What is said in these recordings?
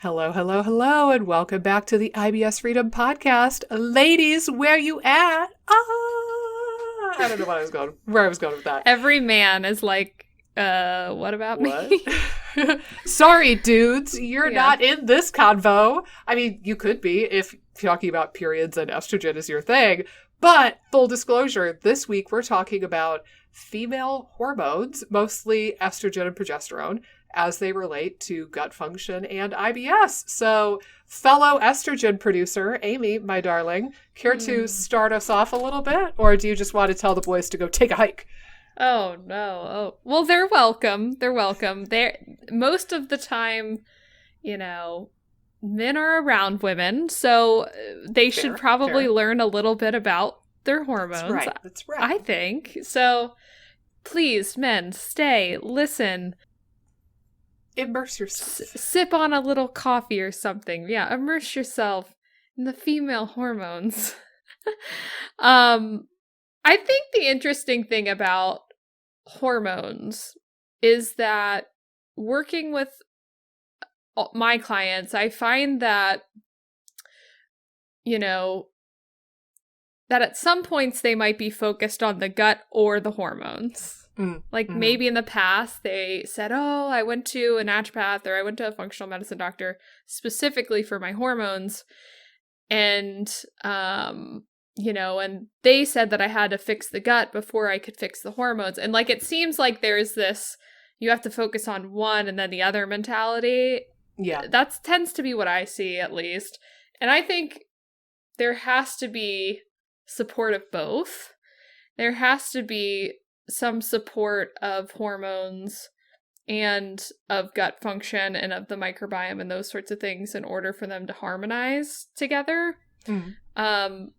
Hello, hello, hello, and welcome back to the IBS Freedom Podcast. Ladies, where you at? I don't know where I was going with that. Every man is like, what about me? Sorry, dudes, you're not in this convo. I mean, you could be if talking about periods and estrogen is your thing. But full disclosure, this week we're talking about female hormones, mostly estrogen and progesterone, as they relate to gut function and IBS. So, fellow estrogen producer, Amy, my darling, care to start us off a little bit? Or do you just want to tell the boys to go take a hike? Oh, no. Oh, well, they're welcome. Most of the time, men are around women, so they should probably learn a little bit about their hormones. That's right. I think. So, please, men, stay, listen. Immerse yourself. Sip on a little coffee or something. Yeah, immerse yourself in the female hormones. I think the interesting thing about hormones is that working with my clients, I find that, that at some points they might be focused on the gut or the hormones. Maybe in the past they said, oh, I went to a naturopath or I went to a functional medicine doctor specifically for my hormones. And, and they said that I had to fix the gut before I could fix the hormones. And it seems like there's this, you have to focus on one and then the other mentality. Yeah. That tends to be what I see, at least. And I think there has to be support of both. There has to be some support of hormones and of gut function and of the microbiome and those sorts of things in order for them to harmonize together. And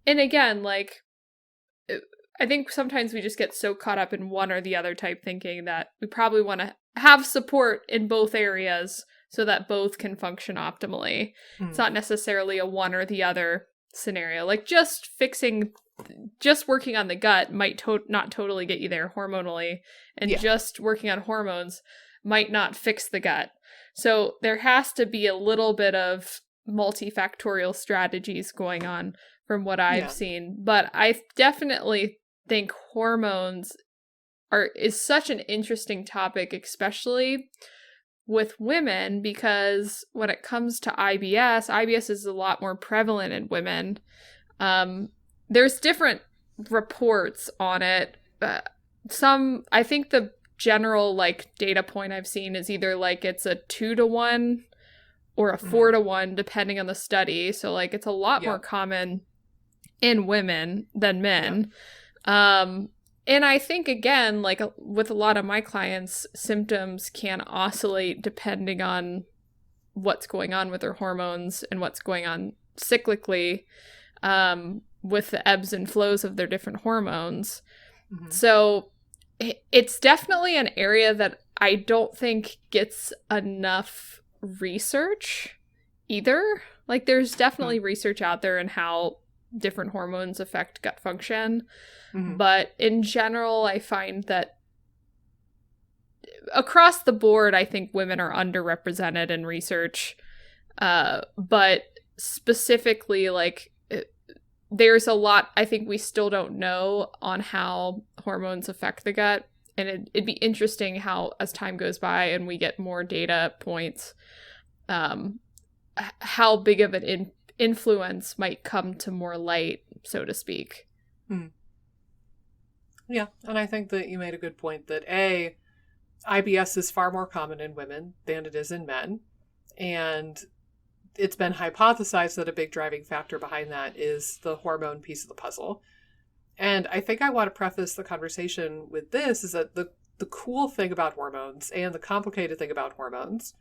again, I think sometimes we just get so caught up in one or the other type thinking that we probably want to have support in both areas so that both can function optimally. It's not necessarily a one or the other scenario. Just working on the gut might not totally get you there hormonally, and just working on hormones might not fix the gut. So there has to be a little bit of multifactorial strategies going on from what I've seen. But I definitely think hormones is such an interesting topic, especially with women, because when it comes to IBS is a lot more prevalent in women. There's different reports on it. I think the general data point I've seen is either it's a 2-to-1 or a 4-to-1 depending on the study. So it's a lot more common in women than men. And I think again, with a lot of my clients, symptoms can oscillate depending on what's going on with their hormones and what's going on cyclically. With the ebbs and flows of their different hormones. So it's definitely an area that I don't think gets enough research either. There's definitely research out there in how different hormones affect gut function. But in general, I find that across the board, I think women are underrepresented in research. But specifically, there's a lot I think we still don't know on how hormones affect the gut. And it'd be interesting how, as time goes by and we get more data points, how big of an influence might come to more light, so to speak. Yeah, and I think that you made a good point that IBS is far more common in women than it is in men. And it's been hypothesized that a big driving factor behind that is the hormone piece of the puzzle. And I think I want to preface the conversation with this is that the cool thing about hormones and the complicated thing about hormones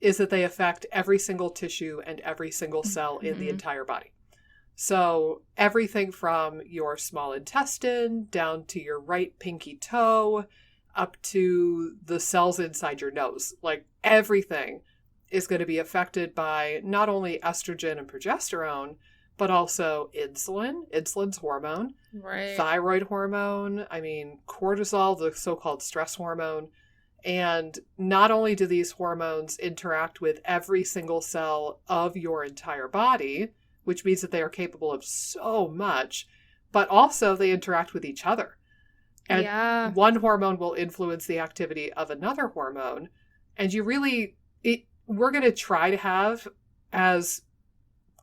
is that they affect every single tissue and every single cell in the entire body. So everything from your small intestine down to your right pinky toe up to the cells inside your nose, everything is going to be affected by not only estrogen and progesterone, but also insulin's hormone, thyroid hormone, cortisol, the so-called stress hormone, And not only do these hormones interact with every single cell of your entire body, which means that they are capable of so much, but also they interact with each other. And one hormone will influence the activity of another hormone. And we're going to try to have as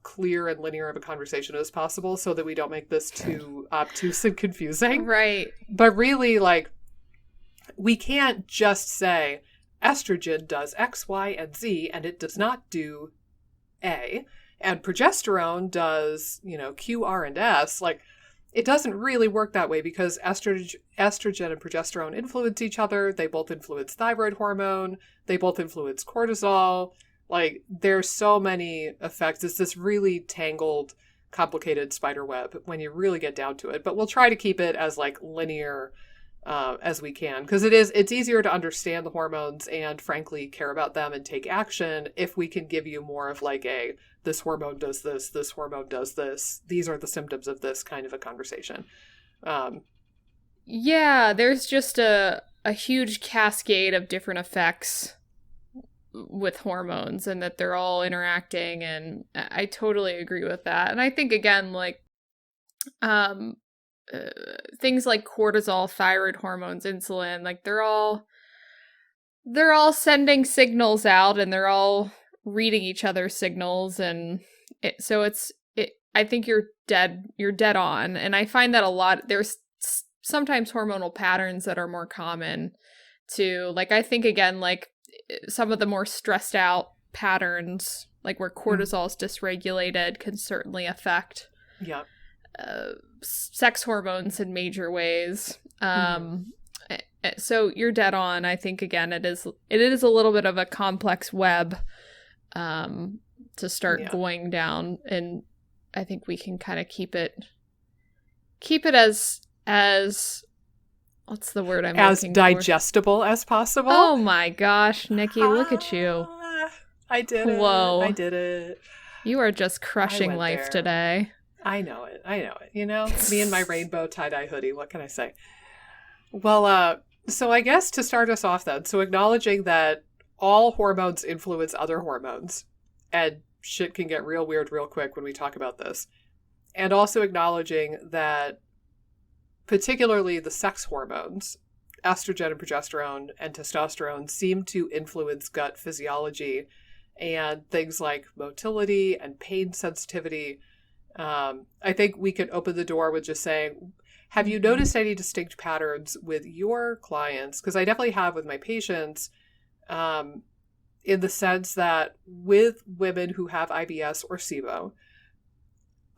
clear and linear of a conversation as possible so that we don't make this too obtuse and confusing. Right. But really, like, we can't just say estrogen does X, Y, and Z, and it does not do A. And progesterone does, Q, R, and S. Like, it doesn't really work that way because estrogen and progesterone influence each other. They both influence thyroid hormone. They both influence cortisol. Like, there's so many effects. It's this really tangled, complicated spider web when you really get down to it. But we'll try to keep it as, like, linear as we can, because it's easier to understand the hormones and, frankly, care about them and take action if we can give you more of, like, this hormone does this hormone does this, these are the symptoms of this kind of a conversation. Yeah, there's just a huge cascade of different effects with hormones and that they're all interacting, and I totally agree with that. And I think, again, like things like cortisol, thyroid hormones, insulin, like they're all sending signals out, and they're all reading each other's signals, and I think you're dead on. And I find that a lot, there's sometimes hormonal patterns that are more common to, like, I think, again, like some of the more stressed out patterns, like where cortisol is dysregulated, can certainly affect sex hormones in major ways. So you're dead on. I think, again, it is a little bit of a complex web to start going down, and I think we can kind of keep it as what's the word I'm looking for? As digestible as possible. Oh my gosh, Nikki, look at you. I did it. Whoa. I did it. You are just crushing life today. I know it. Me and my rainbow tie-dye hoodie. What can I say? Well, so I guess to start us off then, so acknowledging that all hormones influence other hormones, and shit can get real weird real quick when we talk about this. And also acknowledging that particularly the sex hormones, estrogen and progesterone and testosterone, seem to influence gut physiology and things like motility and pain sensitivity. I think we could open the door with just saying, have you noticed any distinct patterns with your clients? Because I definitely have with my patients, in the sense that with women who have IBS or SIBO,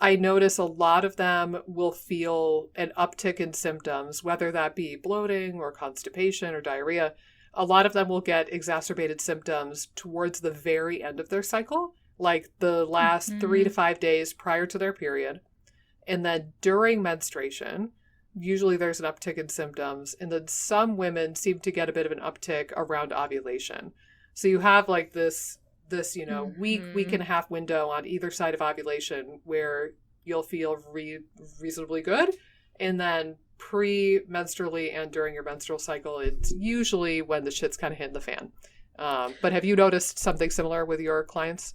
I notice a lot of them will feel an uptick in symptoms, whether that be bloating or constipation or diarrhea. A lot of them will get exacerbated symptoms towards the very end of their cycle, like the last 3 to 5 days prior to their period. And then during menstruation, usually there's an uptick in symptoms. And then some women seem to get a bit of an uptick around ovulation. So you have like this week and a half window on either side of ovulation where you'll feel reasonably good. And then pre-menstrually and during your menstrual cycle, it's usually when the shit's kind of hitting the fan. But have you noticed something similar with your clients?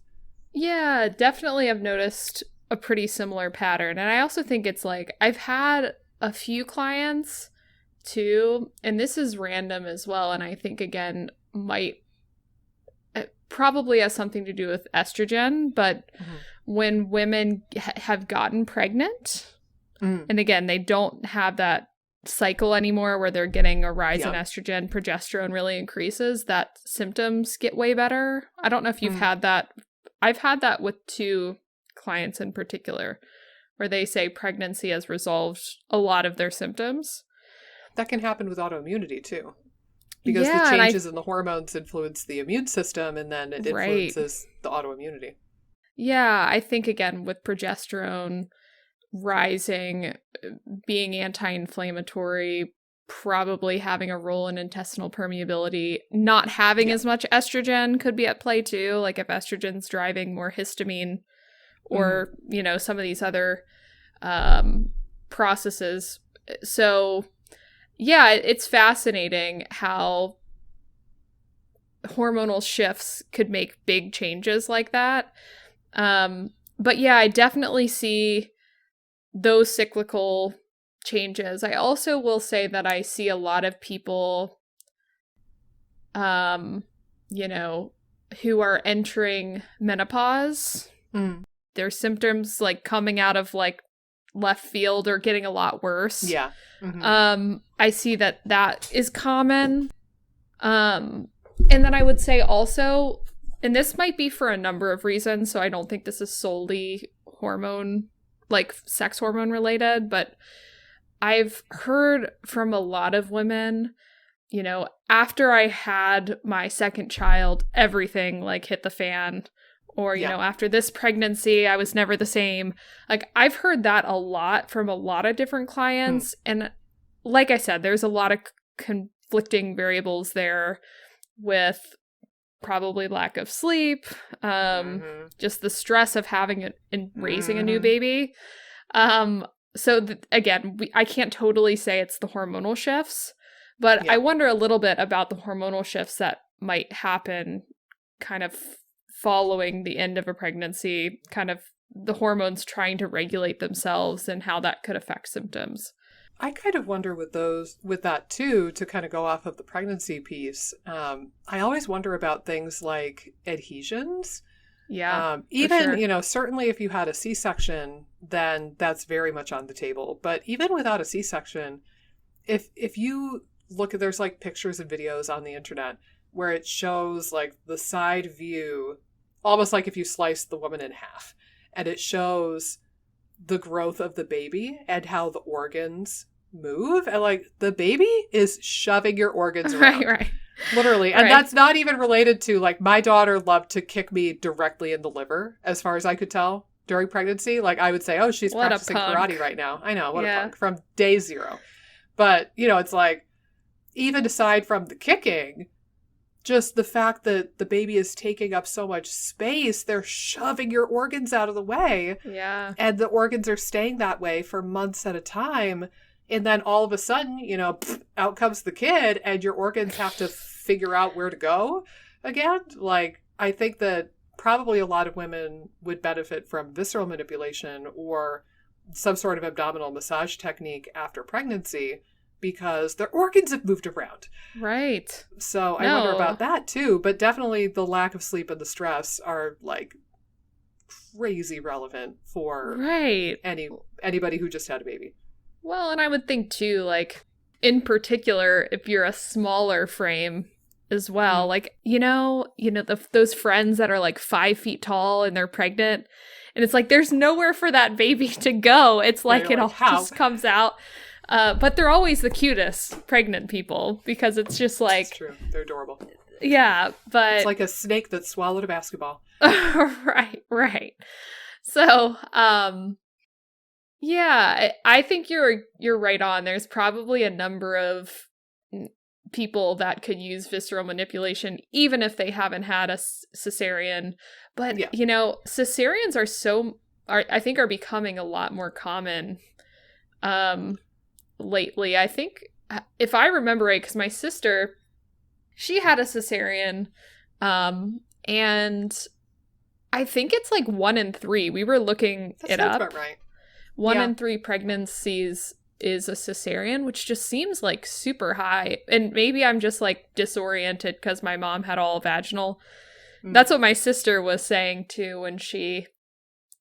Yeah, definitely I've noticed a pretty similar pattern. And I also think it's like, I've had a few clients too, and this is random as well, and I think, again, probably has something to do with estrogen, but when women have gotten pregnant, and again, they don't have that cycle anymore where they're getting a rise in estrogen, progesterone really increases, that symptoms get way better. I don't know if you've had that. I've had that with 2 clients in particular, where they say pregnancy has resolved a lot of their symptoms. That can happen with autoimmunity too. Because the changes in the hormones influence the immune system, and then it influences the autoimmunity. Yeah, I think, again, with progesterone rising, being anti-inflammatory, probably having a role in intestinal permeability, not having as much estrogen could be at play too. Like if estrogen's driving more histamine or, some of these other processes. So, yeah, it's fascinating how hormonal shifts could make big changes like that. But yeah, I definitely see those cyclical changes. I also will say that I see a lot of people, you know, who are entering menopause. Their symptoms like coming out of like left field or getting a lot worse. Yeah. I see that is common. And then I would say also, and this might be for a number of reasons, so I don't think this is solely hormone, like sex hormone related, but I've heard from a lot of women, you know, after I had my second child, everything like hit the fan. Or, you know, after this pregnancy, I was never the same. Like, I've heard that a lot from a lot of different clients. And like I said, there's a lot of conflicting variables there with probably lack of sleep, just the stress of having and raising a new baby. So again, I can't totally say it's the hormonal shifts, but I wonder a little bit about the hormonal shifts that might happen kind of following the end of a pregnancy, kind of the hormones trying to regulate themselves and how that could affect symptoms. I kind of wonder with that too, to kind of go off of the pregnancy piece. I always wonder about things like adhesions. Yeah. Even, sure. you know, certainly if you had a C-section, then that's very much on the table. But even without a C-section, if you look at, there's like pictures and videos on the internet where it shows like the side view, almost like if you slice the woman in half, and it shows the growth of the baby and how the organs move, and like the baby is shoving your organs around. Right. Literally. And that's not even related to, like, my daughter loved to kick me directly in the liver, as far as I could tell during pregnancy. Like, I would say, oh, she's practicing karate right now. I know, what a punk, from day zero. But, you know, it's like, even aside from the kicking, just the fact that the baby is taking up so much space, they're shoving your organs out of the way. Yeah. And the organs are staying that way for months at a time. And then all of a sudden, you know, out comes the kid and your organs have to figure out where to go again. Like, I think that probably a lot of women would benefit from visceral manipulation or some sort of abdominal massage technique after pregnancy, because their organs have moved around. Right. So I wonder about that too. But definitely the lack of sleep and the stress are like crazy relevant for anybody who just had a baby. Well, and I would think too, like, in particular, if you're a smaller frame as well, like, you know, those friends that are like 5 feet tall and they're pregnant, and it's like, there's nowhere for that baby to go. It's like it all just comes out. But they're always the cutest pregnant people, because it's just like... That's true. They're adorable. Yeah, but... It's like a snake that swallowed a basketball. Right. So, yeah, I think you're right on. There's probably a number of people that could use visceral manipulation, even if they haven't had a cesarean. But, you know, cesareans I think are becoming a lot more common lately. I think, if I remember right, because my sister, she had a cesarean, and I think it's like 1 in 3. We were looking it up. About right. 1 in 3 pregnancies is a cesarean, which just seems like super high. And maybe I'm just like disoriented because my mom had all vaginal. That's what my sister was saying too when she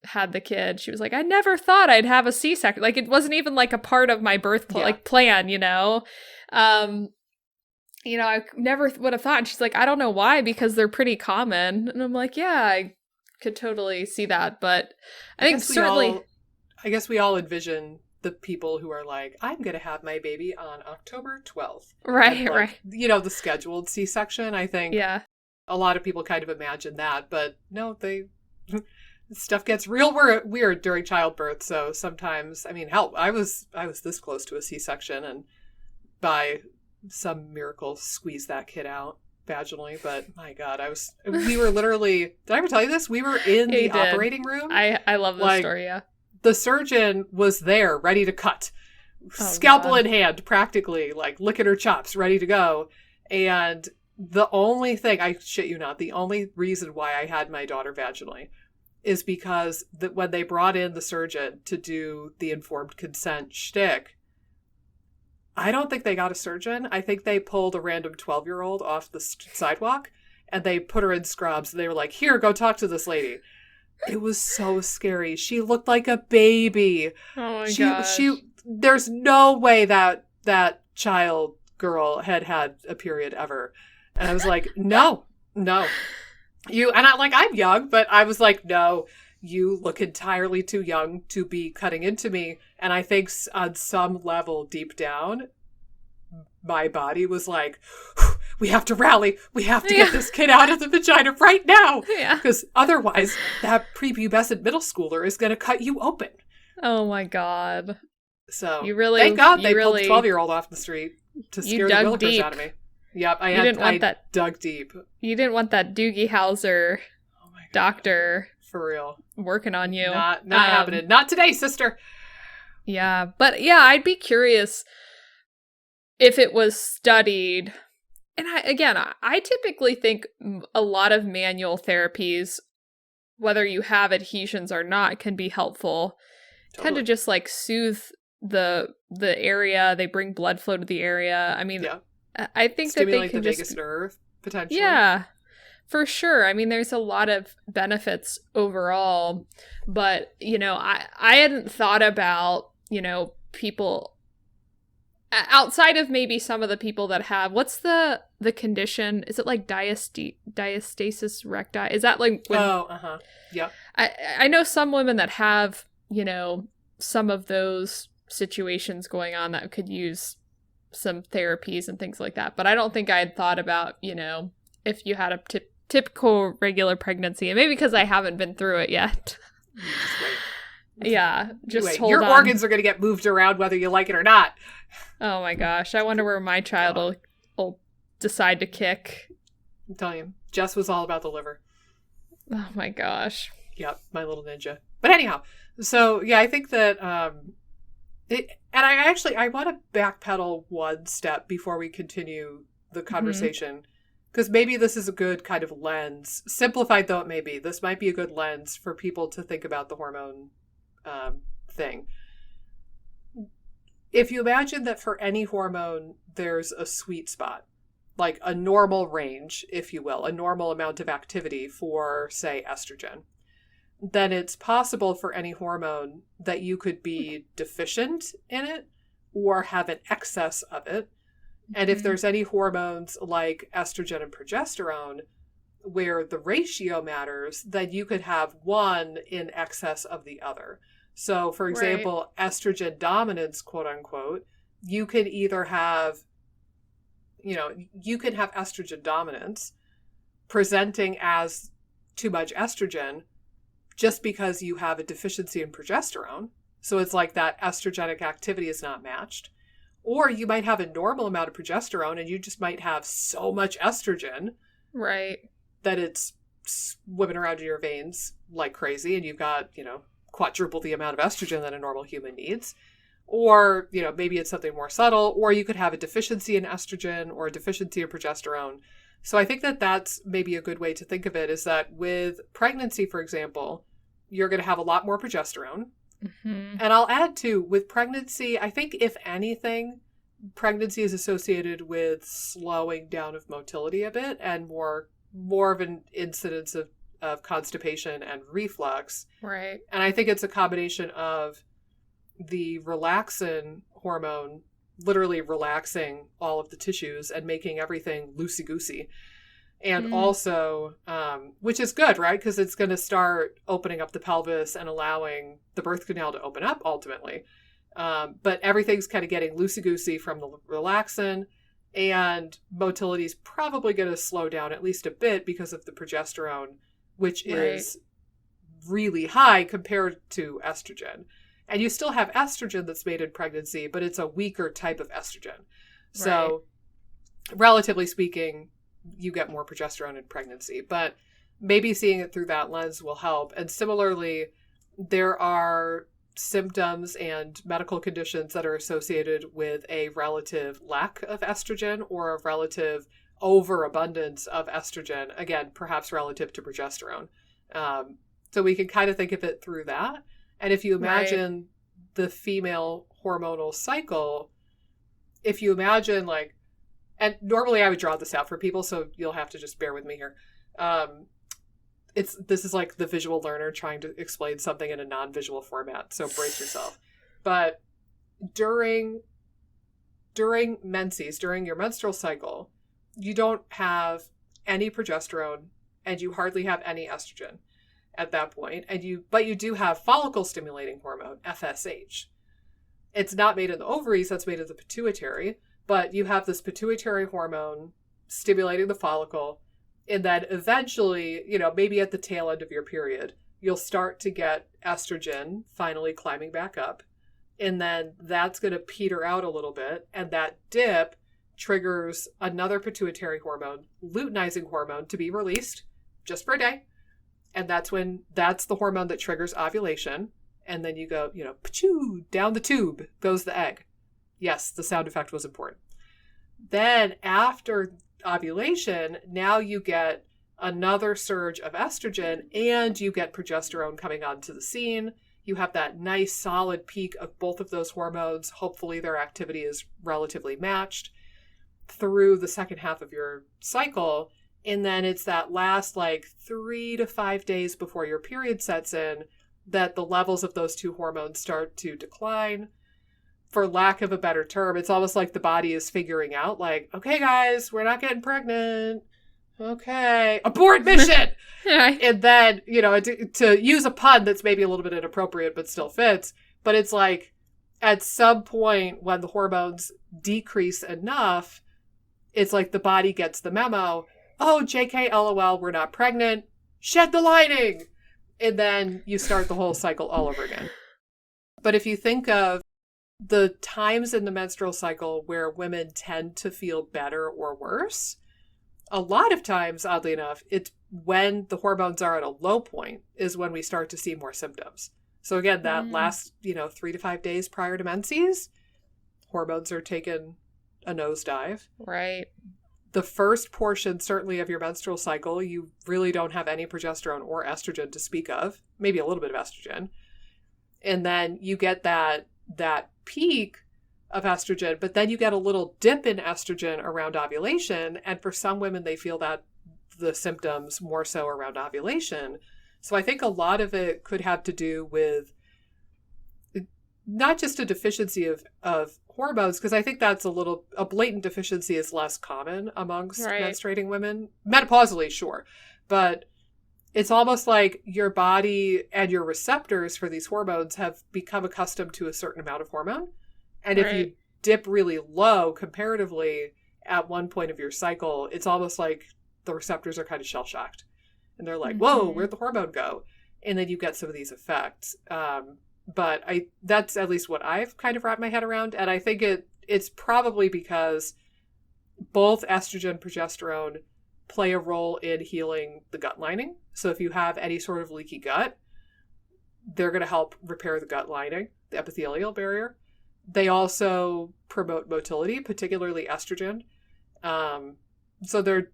had the kid. She was like, I never thought I'd have a C-section. Like, it wasn't even like a part of my birth plan, you know? You know, I never would have thought. And she's like, I don't know why, because they're pretty common. And I'm like, yeah, I could totally see that. But I think certainly... I guess we all envision the people who are like, I'm going to have my baby on October 12th. Right, like, right. You know, the scheduled C-section, I think. Yeah. A lot of people kind of imagine that, but no, stuff gets real weird during childbirth. So sometimes, I mean, hell, I was this close to a C-section and by some miracle squeezed that kid out vaginally, but my God, we were literally, did I ever tell you this? We were in the operating room. I love this story, yeah. The surgeon was there, ready to cut. Scalpel in hand, practically, like licking her chops, ready to go. And The only thing, I shit you not, the only reason why I had my daughter vaginally is because when they brought in the surgeon to do the informed consent shtick, I don't think they got a surgeon. I think they pulled a random 12-year-old off the sidewalk and they put her in scrubs. And they were like, here, go talk to this lady. It was so scary. She looked like a baby. Oh my gosh. There's no way that child girl had a period ever. And I was like, no. I'm young, but I was like, no, you look entirely too young to be cutting into me. And I think on some level deep down, my body was like, we have to rally. We have to get this kid out of the vagina right now. Yeah. Because otherwise that prepubescent middle schooler is going to cut you open. Oh my God. So thank God they pulled the 12-year-old off the street to scare the willikers out of me. Yep, I dug deep. You didn't want that Doogie Howser doctor for real working on you. Not happening. Not today, sister. Yeah, but yeah, I'd be curious if it was studied. And I typically think a lot of manual therapies, whether you have adhesions or not, can be helpful. Totally. Tend to just like soothe the area. They bring blood flow to the area. I mean, I think stimulate that they can the just vagus nerve potentially. Yeah, for sure. I mean, there's a lot of benefits overall, but I hadn't thought about people outside of maybe some of the people that have, what's the condition? Is it like diastasis recti? Is that like when, yeah. I know some women that have some of those situations going on that could use some therapies and things like that. But I don't think I had thought about, if you had a typical regular pregnancy, and maybe because I haven't been through it yet. Yeah, just hold your on. organs are going to get moved around whether you like it or not. Oh my gosh, I wonder where my child will decide to kick. I'm telling you, Jess was all about the liver. Oh my gosh. Yep, my little ninja. But anyhow, so yeah, I think that I want to backpedal one step before we continue the conversation, because maybe this is a good kind of lens, simplified though it may be. This might be a good lens for people to think about the hormone thing. If you imagine that for any hormone, there's a sweet spot, like a normal range, if you will, a normal amount of activity for, say, estrogen, then it's possible for any hormone that you could be deficient in it or have an excess of it. And if there's any hormones like estrogen and progesterone where the ratio matters, then you could have one in excess of the other. So, for example, estrogen dominance, quote unquote, you can either have, you can have estrogen dominance presenting as too much estrogen just because you have a deficiency in progesterone. So it's like that estrogenic activity is not matched. Or you might have a normal amount of progesterone and you just might have so much estrogen. Right. That it's swimming around in your veins like crazy and you've got, quadruple the amount of estrogen that a normal human needs. Or, maybe it's something more subtle, or you could have a deficiency in estrogen or a deficiency in progesterone. So I think that that's maybe a good way to think of it, is that with pregnancy, for example, you're going to have a lot more progesterone. And I'll add too, with pregnancy, I think if anything, pregnancy is associated with slowing down of motility a bit and more of an incidence of constipation and reflux. Right. And I think it's a combination of the relaxin hormone literally relaxing all of the tissues and making everything loosey-goosey. And also, which is good, right? Because it's going to start opening up the pelvis and allowing the birth canal to open up ultimately. But everything's kind of getting loosey-goosey from the relaxin, and motility is probably going to slow down at least a bit because of the progesterone, which is really high compared to estrogen. And you still have estrogen that's made in pregnancy, but it's a weaker type of estrogen. So relatively speaking, you get more progesterone in pregnancy, but maybe seeing it through that lens will help. And similarly, there are symptoms and medical conditions that are associated with a relative lack of estrogen or a relative overabundance of estrogen, again, perhaps relative to progesterone. So we can kind of think of it through that. And if you imagine the female hormonal cycle, if you imagine like, and normally I would draw this out for people, so you'll have to just bear with me here. This is like the visual learner trying to explain something in a non-visual format, so brace yourself. But during menses, during your menstrual cycle, you don't have any progesterone and you hardly have any estrogen at that point. But you do have follicle stimulating hormone, FSH. It's not made in the ovaries, that's made in the pituitary, but you have this pituitary hormone stimulating the follicle. And then eventually, maybe at the tail end of your period, you'll start to get estrogen finally climbing back up. And then that's going to peter out a little bit. And that dip triggers another pituitary hormone, luteinizing hormone, to be released just for a day. And that's the hormone that triggers ovulation. And then you go, pachoo, down the tube goes the egg. Yes, the sound effect was important. Then after ovulation, now you get another surge of estrogen and you get progesterone coming onto the scene. You have that nice solid peak of both of those hormones. Hopefully their activity is relatively matched through the second half of your cycle. And then it's that last 3 to 5 days before your period sets in that the levels of those two hormones start to decline. For lack of a better term, it's almost like the body is figuring out, okay, guys, we're not getting pregnant. Okay, abort mission. And then, to use a pun that's maybe a little bit inappropriate, but still fits. But it's like at some point when the hormones decrease enough, it's like the body gets the memo. Oh, JK, LOL, we're not pregnant. Shed the lining. And then you start the whole cycle all over again. But if you think of the times in the menstrual cycle where women tend to feel better or worse, a lot of times, oddly enough, it's when the hormones are at a low point is when we start to see more symptoms. So again, that last, 3 to 5 days prior to menses, hormones are taking a nosedive. Right. The first portion, certainly, of your menstrual cycle, you really don't have any progesterone or estrogen to speak of, maybe a little bit of estrogen. And then you get that peak of estrogen, but then you get a little dip in estrogen around ovulation. And for some women, they feel that the symptoms more so around ovulation. So I think a lot of it could have to do with not just a deficiency of hormones, because I think that's a blatant deficiency is less common amongst menstruating women. Menopausally, sure. But it's almost like your body and your receptors for these hormones have become accustomed to a certain amount of hormone. And if you dip really low comparatively at one point of your cycle, it's almost like the receptors are kind of shell-shocked. And they're like, whoa, where'd the hormone go? And then you get some of these effects. But that's at least what I've kind of wrapped my head around. And I think it's probably because both estrogen and progesterone play a role in healing the gut lining. So if you have any sort of leaky gut, they're going to help repair the gut lining, the epithelial barrier. They also promote motility, particularly estrogen. So they're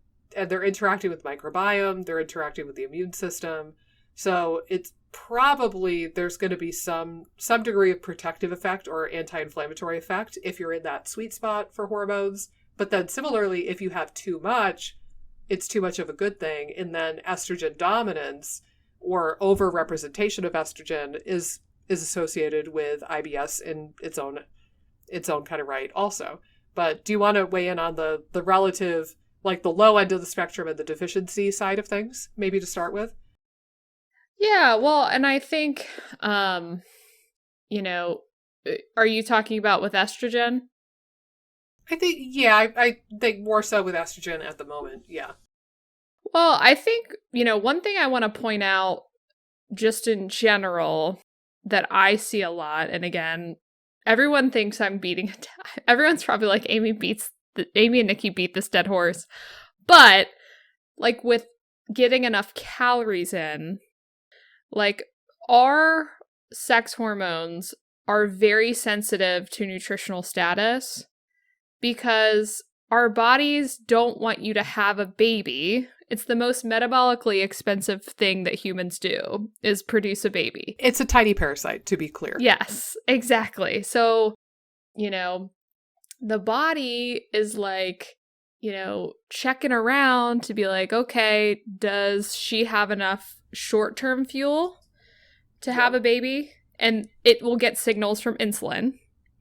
interacting with microbiome, they're interacting with the immune system. So it's probably there's going to be some degree of protective effect or anti-inflammatory effect if you're in that sweet spot for hormones. But then similarly, if you have too much, it's too much of a good thing. And then estrogen dominance or overrepresentation of estrogen is associated with IBS in its own kind of right also. But do you want to weigh in on the relative, the low end of the spectrum and the deficiency side of things, maybe to start with? Yeah, well, and I think, are you talking about with estrogen? I think more so with estrogen at the moment, yeah. Well, I think, one thing I want to point out just in general that I see a lot, and again, everyone thinks I'm beating it. Everyone's probably like, Amy and Nikki beat this dead horse. But, with getting enough calories in, our sex hormones are very sensitive to nutritional status because our bodies don't want you to have a baby. It's the most metabolically expensive thing that humans do, is produce a baby. It's a tiny parasite, to be clear. Yes, exactly. So, you know, the body is like, you know, checking around to be like, okay, does she have enough short-term fuel to have a baby? And it will get signals from insulin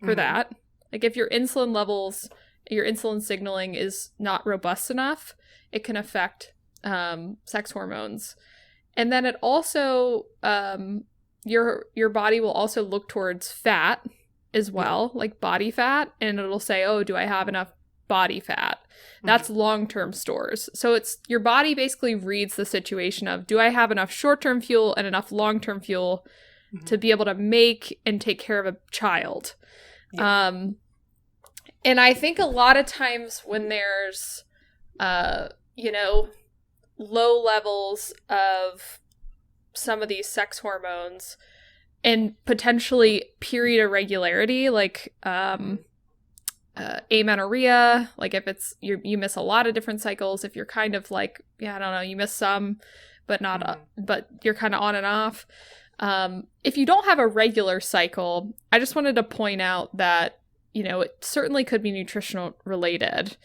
for that. Like if your insulin levels, your insulin signaling is not robust enough, it can affect sex hormones. And then it also, your body will also look towards fat as well, like body fat, and it'll say, oh, do I have enough body fat? That's long-term stores. So it's your body basically reads the situation of, do I have enough short-term fuel and enough long-term fuel to be able to make and take care of a child? And I think a lot of times when there's, you know, low levels of some of these sex hormones and potentially period irregularity, like amenorrhea, like if it's you miss a lot of different cycles, if you're kind of like, yeah, I don't know, you miss some, but not, but you're kind of on and off. If you don't have a regular cycle, I just wanted to point out that, you know, it certainly could be nutritional related.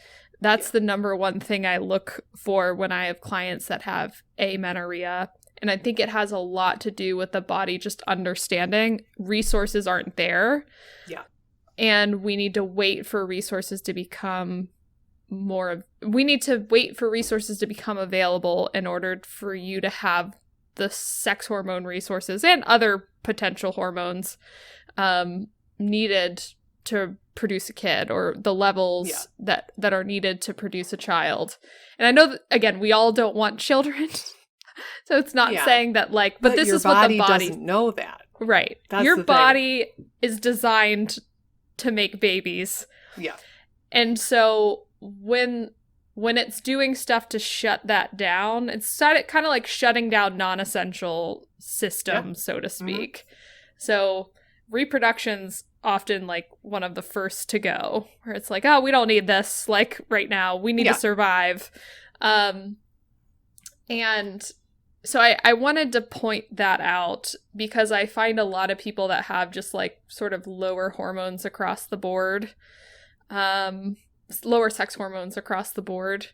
That's the number one thing I look for when I have clients that have amenorrhea. And I think it has a lot to do with the body just understanding resources aren't there. Yeah. And we need to wait for resources to become available in order for you to have the sex hormone resources and other potential hormones needed to produce a kid, or the levels that are needed to produce a child. And I know that, again, we all don't want children. So it's not saying that, like, but this is what the body doesn't know that. Right. Your body is designed to make babies. Yeah. And so when it's doing stuff to shut that down, it's kind of like shutting down non-essential systems, so to speak. So reproduction's often like one of the first to go, where it's like, oh, we don't need this, like, right now. We need to survive. And so I wanted to point that out because I find a lot of people that have just like sort of lower hormones across the board, lower sex hormones across the board,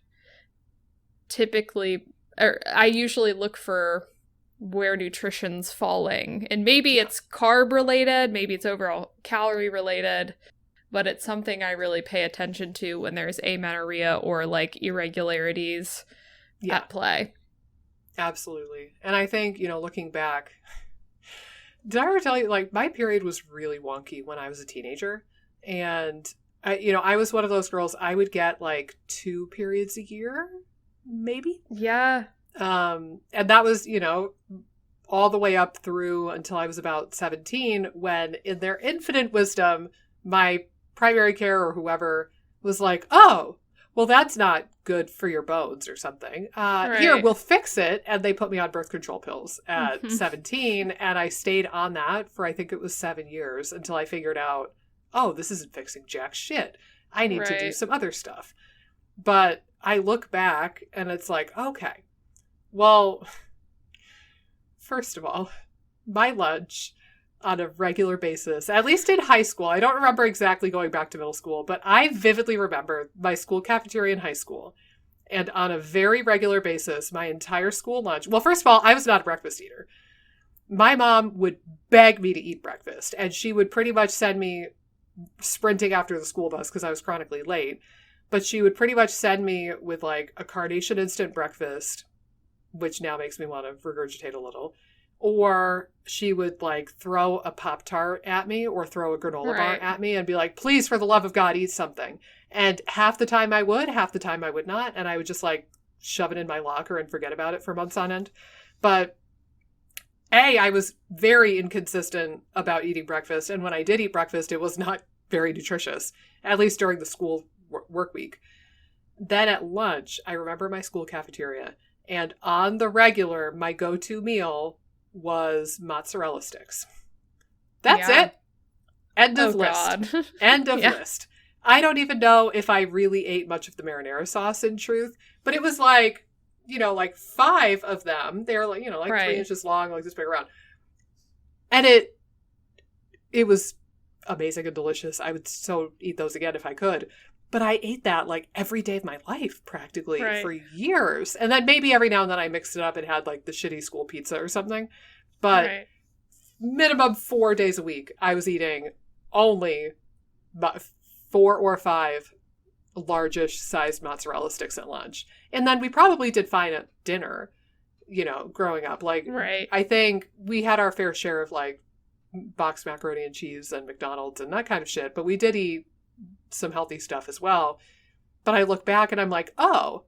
typically, or I usually look for where nutrition's falling. And maybe it's carb related, maybe it's overall calorie related, but it's something I really pay attention to when there's amenorrhea or like irregularities at play. Absolutely. And I think, you know, looking back, did I ever tell you, like, my period was really wonky when I was a teenager. And, I was one of those girls, I would get like 2 periods a year, maybe. Yeah. And that was, you know, all the way up through until I was about 17, when in their infinite wisdom, my primary care or whoever was like, oh, well, that's not good for your bones or something. Here, we'll fix it. And they put me on birth control pills at 17. And I stayed on that for, I think it was 7 years, until I figured out, oh, this isn't fixing jack shit. I need to do some other stuff. But I look back and it's like, okay, well, first of all, my lunch on a regular basis, at least in high school, I don't remember exactly going back to middle school, but I vividly remember my school cafeteria in high school. And on a very regular basis, my entire school lunch, well, first of all, I was not a breakfast eater. My mom would beg me to eat breakfast, and she would pretty much send me sprinting after the school bus because I was chronically late. But she would pretty much send me with like a Carnation instant breakfast, which now makes me want to regurgitate a little. Or she would like throw a Pop-Tart at me or throw a granola bar at me and be like, please, for the love of God, eat something. And half the time I would, half the time I would not. And I would just like shove it in my locker and forget about it for months on end. But I was very inconsistent about eating breakfast. And when I did eat breakfast, it was not very nutritious, at least during the school work week. Then at lunch, I remember my school cafeteria. And on the regular, my go-to meal was mozzarella sticks. That's it. End of list. End of list. I don't even know if I really ate much of the marinara sauce in truth, but it was like, like 5 of them. They're like, like 3 inches long, like this big around. And it was amazing and delicious. I would so eat those again if I could. But I ate that like every day of my life practically for years. And then maybe every now and then I mixed it up and had like the shitty school pizza or something. But minimum 4 days a week, I was eating only 4 or 5 largish sized mozzarella sticks at lunch. And then we probably did fine at dinner, growing up. Like, I think we had our fair share of like boxed macaroni and cheese and McDonald's and that kind of shit. But we did eat some healthy stuff as well. But I look back and I'm like, oh,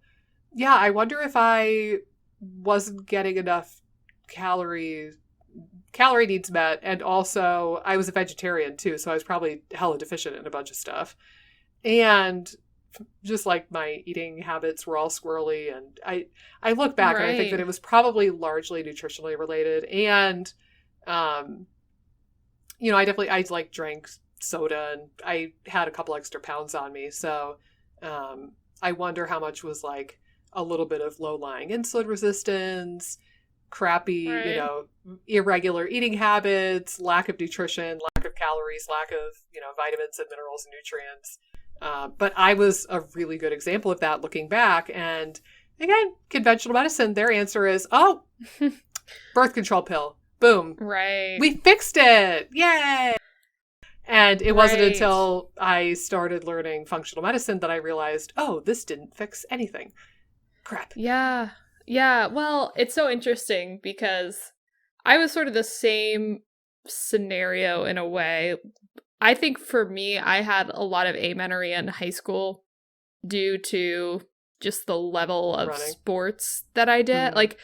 yeah, I wonder if I wasn't getting enough calorie needs met. And also I was a vegetarian too, so I was probably hella deficient in a bunch of stuff. And just like my eating habits were all squirrely. And I look back and I think that it was probably largely nutritionally related. And, I like drank soda and I had a couple extra pounds on me. So, I wonder how much was like a little bit of low-lying insulin resistance, crappy, irregular eating habits, lack of nutrition, lack of calories, lack of, vitamins and minerals and nutrients. But I was a really good example of that looking back. And again, conventional medicine, their answer is, oh, birth control pill. Boom. Right. We fixed it. Yay. And it wasn't until I started learning functional medicine that I realized, oh, this didn't fix anything. Crap. Yeah. Yeah. Well, it's so interesting because I was sort of the same scenario in a way. I think for me, I had a lot of amenorrhea in high school due to just the level of sports that I did. Mm-hmm. Like,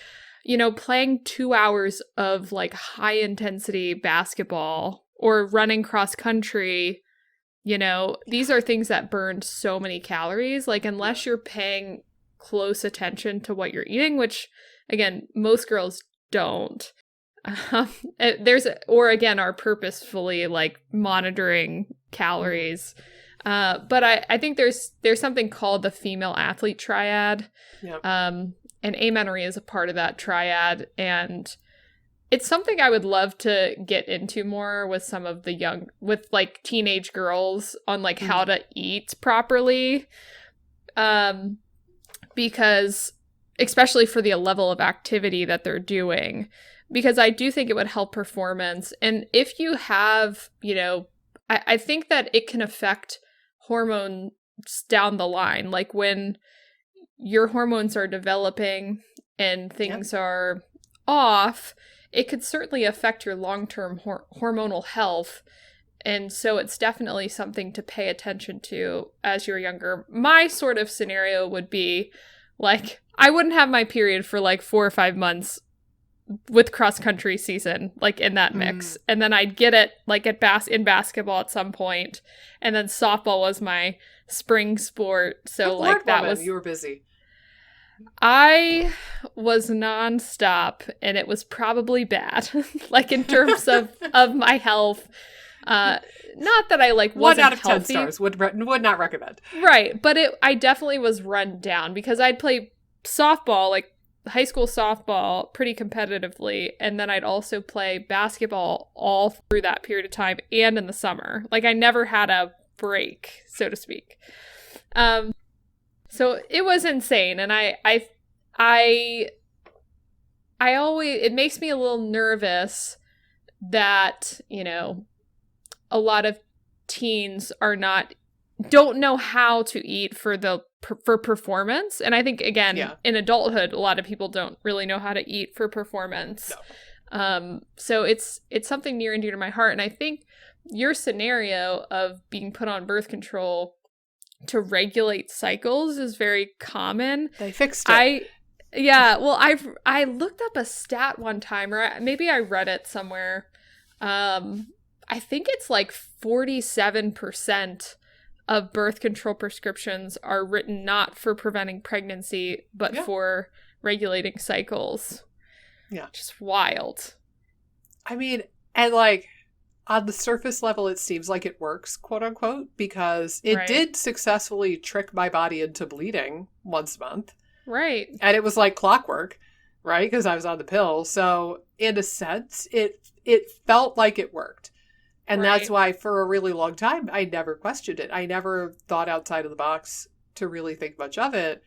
playing 2 hours of like high intensity basketball or running cross country, these are things that burned so many calories. Like, unless you're paying close attention to what you're eating, which again, most girls don't. Are purposefully like monitoring calories. But I think there's something called the female athlete triad. Yep. And amenorrhea is a part of that triad. And it's something I would love to get into more with some of the with teenage girls on like how to eat properly. Because especially for the level of activity that they're doing, because I do think it would help performance. And if you have, I think that it can affect hormones down the line. Like when your hormones are developing and things are off, it could certainly affect your long-term hormonal health. And so it's definitely something to pay attention to as you're younger. My sort of scenario would be like, I wouldn't have my period for like 4 or 5 months with cross-country season, like in that mix. And then I'd get it like in basketball at some point. And then softball was my spring sport. So like that was... You were busy. I was nonstop, and it was probably bad, like in terms of my health. Not that I like wasn't 1 out of healthy. 10 stars would not recommend. Right, but I definitely was run down because I'd play softball, like high school softball, pretty competitively, and then I'd also play basketball all through that period of time and in the summer. Like I never had a break, so to speak. So it was insane, and I always, it makes me a little nervous that, a lot of teens don't know how to eat for performance. And I think, again, in adulthood, a lot of people don't really know how to eat for performance. No. So it's something near and dear to my heart. And I think your scenario of being put on birth control to regulate cycles is very common. They fixed it. I looked up a stat one time, or maybe I read it somewhere. I think it's like 47% of birth control prescriptions are written not for preventing pregnancy, but for regulating cycles. Yeah. Just wild. I mean, and like, on the surface level, it seems like it works, quote unquote, because it did successfully trick my body into bleeding once a month. Right. And it was like clockwork, right? Because I was on the pill. So in a sense, it felt like it worked. And that's why for a really long time, I never questioned it. I never thought outside of the box to really think much of it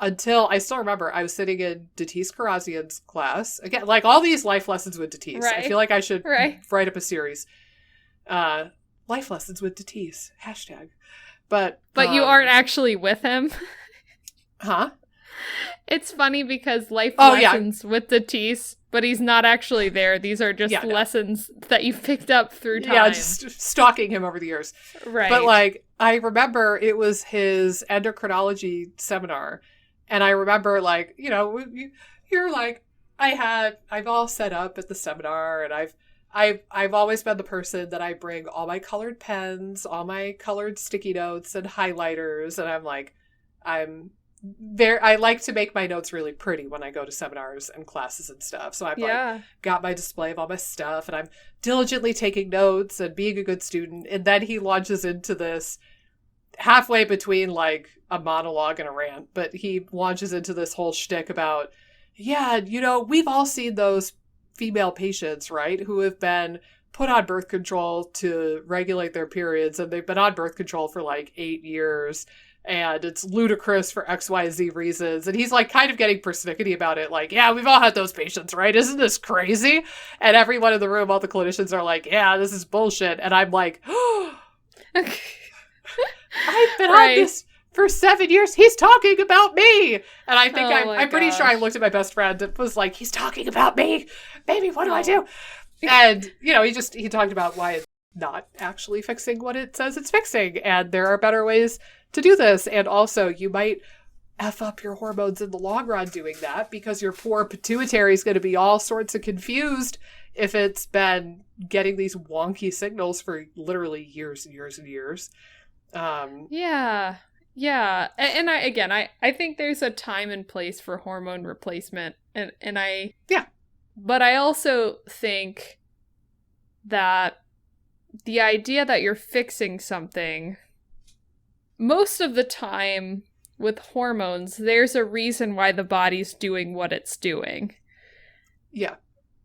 until I still remember I was sitting in Datis Karazian's class. Again, like all these life lessons with Datis. Right. I feel like I should write up a series. Life lessons with Datis. #. But you aren't actually with him? Huh? It's funny because life lessons with Datis, but he's not actually there. These are just lessons that you've picked up through time. Yeah, just stalking him over the years. Right. But like, I remember it was his endocrinology seminar. And I remember like, you know, you're like, I've all set up at the seminar, and I've always been the person that I bring all my colored pens, all my colored sticky notes and highlighters. And I'm like, I like to make my notes really pretty when I go to seminars and classes and stuff. So I've like got my display of all my stuff, and I'm diligently taking notes and being a good student. And then he launches into this halfway between like a monologue and a rant, but he launches into this whole shtick about, yeah, you know, we've all seen those female patients, right, who have been put on birth control to regulate their periods, and they've been on birth control for like 8 years. And it's ludicrous for XYZ reasons. And he's like kind of getting persnickety about it. Like, yeah, we've all had those patients, right? Isn't this crazy? And everyone in the room, all the clinicians are like, yeah, this is bullshit. And I'm like, oh, I've been on this for 7 years. He's talking about me. And I think I'm pretty sure I looked at my best friend and was like, he's talking about me. Baby, what do I do? And, you know, he talked about why it's not actually fixing what it says it's fixing. And there are better ways to do this. And also, you might F up your hormones in the long run doing that, because your poor pituitary is going to be all sorts of confused if it's been getting these wonky signals for literally years and years and years. Yeah. And I think there's a time and place for hormone replacement. But I also think that the idea that you're fixing something, most of the time with hormones, there's a reason why the body's doing what it's doing. Yeah.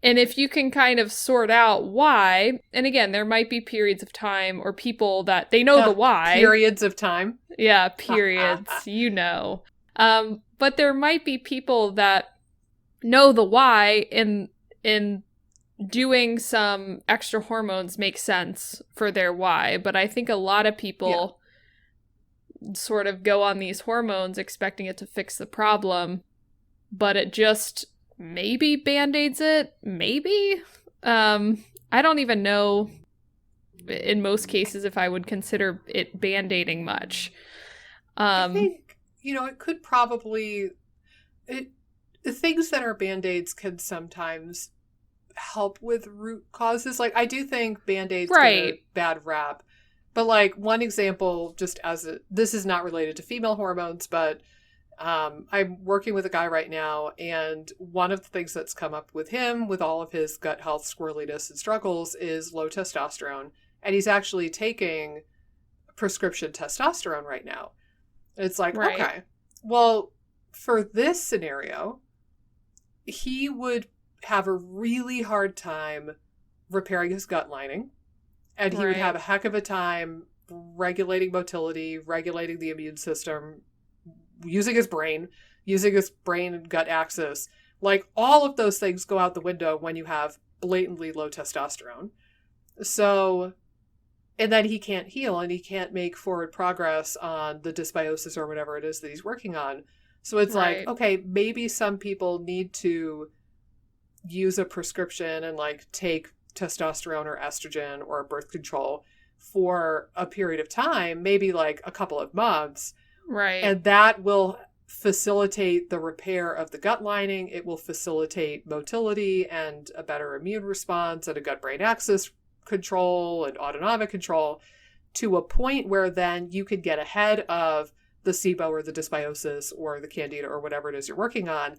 And if you can kind of sort out why, and again, there might be periods of time or people that they know the why. Periods of time. Yeah, periods, you know. But there might be people that know the why, in doing some extra hormones makes sense for their why. But I think a lot of people sort of go on these hormones expecting it to fix the problem, but it just maybe band-aids it, maybe. I don't even know in most cases if I would consider it band-aiding much. I think, you know, it could probably, the things that are band-aids can sometimes help with root causes. Like, I do think band-aids get a bad rap. But like one example, just this is not related to female hormones, but I'm working with a guy right now, and one of the things that's come up with him with all of his gut health squirreliness and struggles is low testosterone. And he's actually taking prescription testosterone right now. It's like, okay, well, for this scenario, he would have a really hard time repairing his gut lining. And he would have a heck of a time regulating motility, regulating the immune system, using his brain and gut axis. Like, all of those things go out the window when you have blatantly low testosterone. So, and then he can't heal, and he can't make forward progress on the dysbiosis or whatever it is that he's working on. So it's like, okay, maybe some people need to use a prescription and like take testosterone or estrogen or birth control for a period of time, maybe like a couple of months. Right. And that will facilitate the repair of the gut lining. It will facilitate motility and a better immune response and a gut-brain axis control and autonomic control, to a point where then you can get ahead of the SIBO or the dysbiosis or the candida or whatever it is you're working on.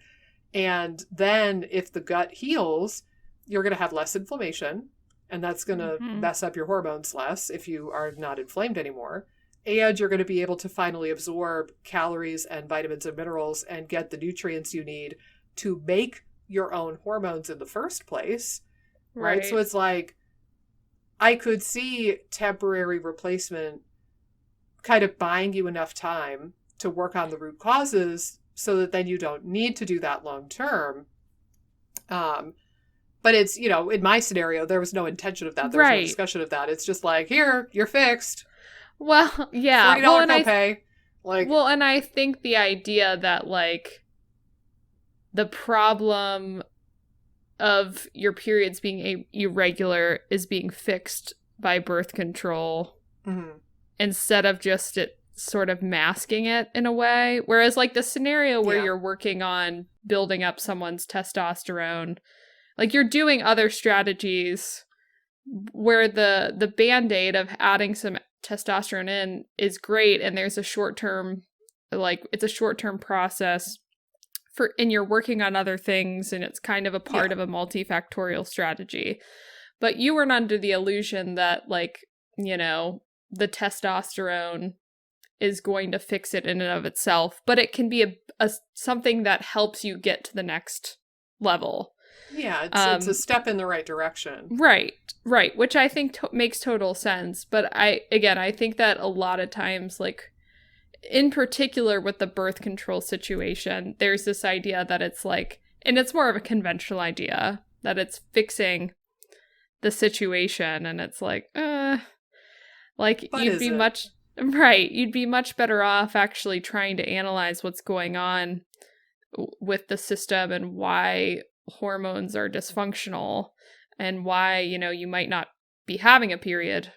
And then if the gut heals, you're going to have less inflammation, and that's going to mess up your hormones less if you are not inflamed anymore. And you're going to be able to finally absorb calories and vitamins and minerals and get the nutrients you need to make your own hormones in the first place. Right? So it's like, I could see temporary replacement kind of buying you enough time to work on the root causes so that then you don't need to do that long term. But it's, you know, in my scenario, there was no intention of that. There was no discussion of that. It's just like, here, you're fixed. Well, yeah. $40 copay. Well, and I think the idea that, like, the problem of your periods being irregular is being fixed by birth control instead of just it sort of masking it in a way. Whereas, like, the scenario where you're working on building up someone's testosterone, like, you're doing other strategies where the Band-Aid of adding some testosterone in is great, and there's a short-term, like, it's a short-term process and you're working on other things, and it's kind of a part of a multifactorial strategy. But you weren't under the illusion that, like, you know, the testosterone is going to fix it in and of itself, but it can be a something that helps you get to the next level. Yeah, it's a step in the right direction. Right, which I think makes total sense. But I think that a lot of times, like, in particular with the birth control situation, there's this idea that it's like, and it's more of a conventional idea, that it's fixing the situation, and it's like, like, you'd be much better off actually trying to analyze what's going on with the system and why hormones are dysfunctional and why, you know, you might not be having a period.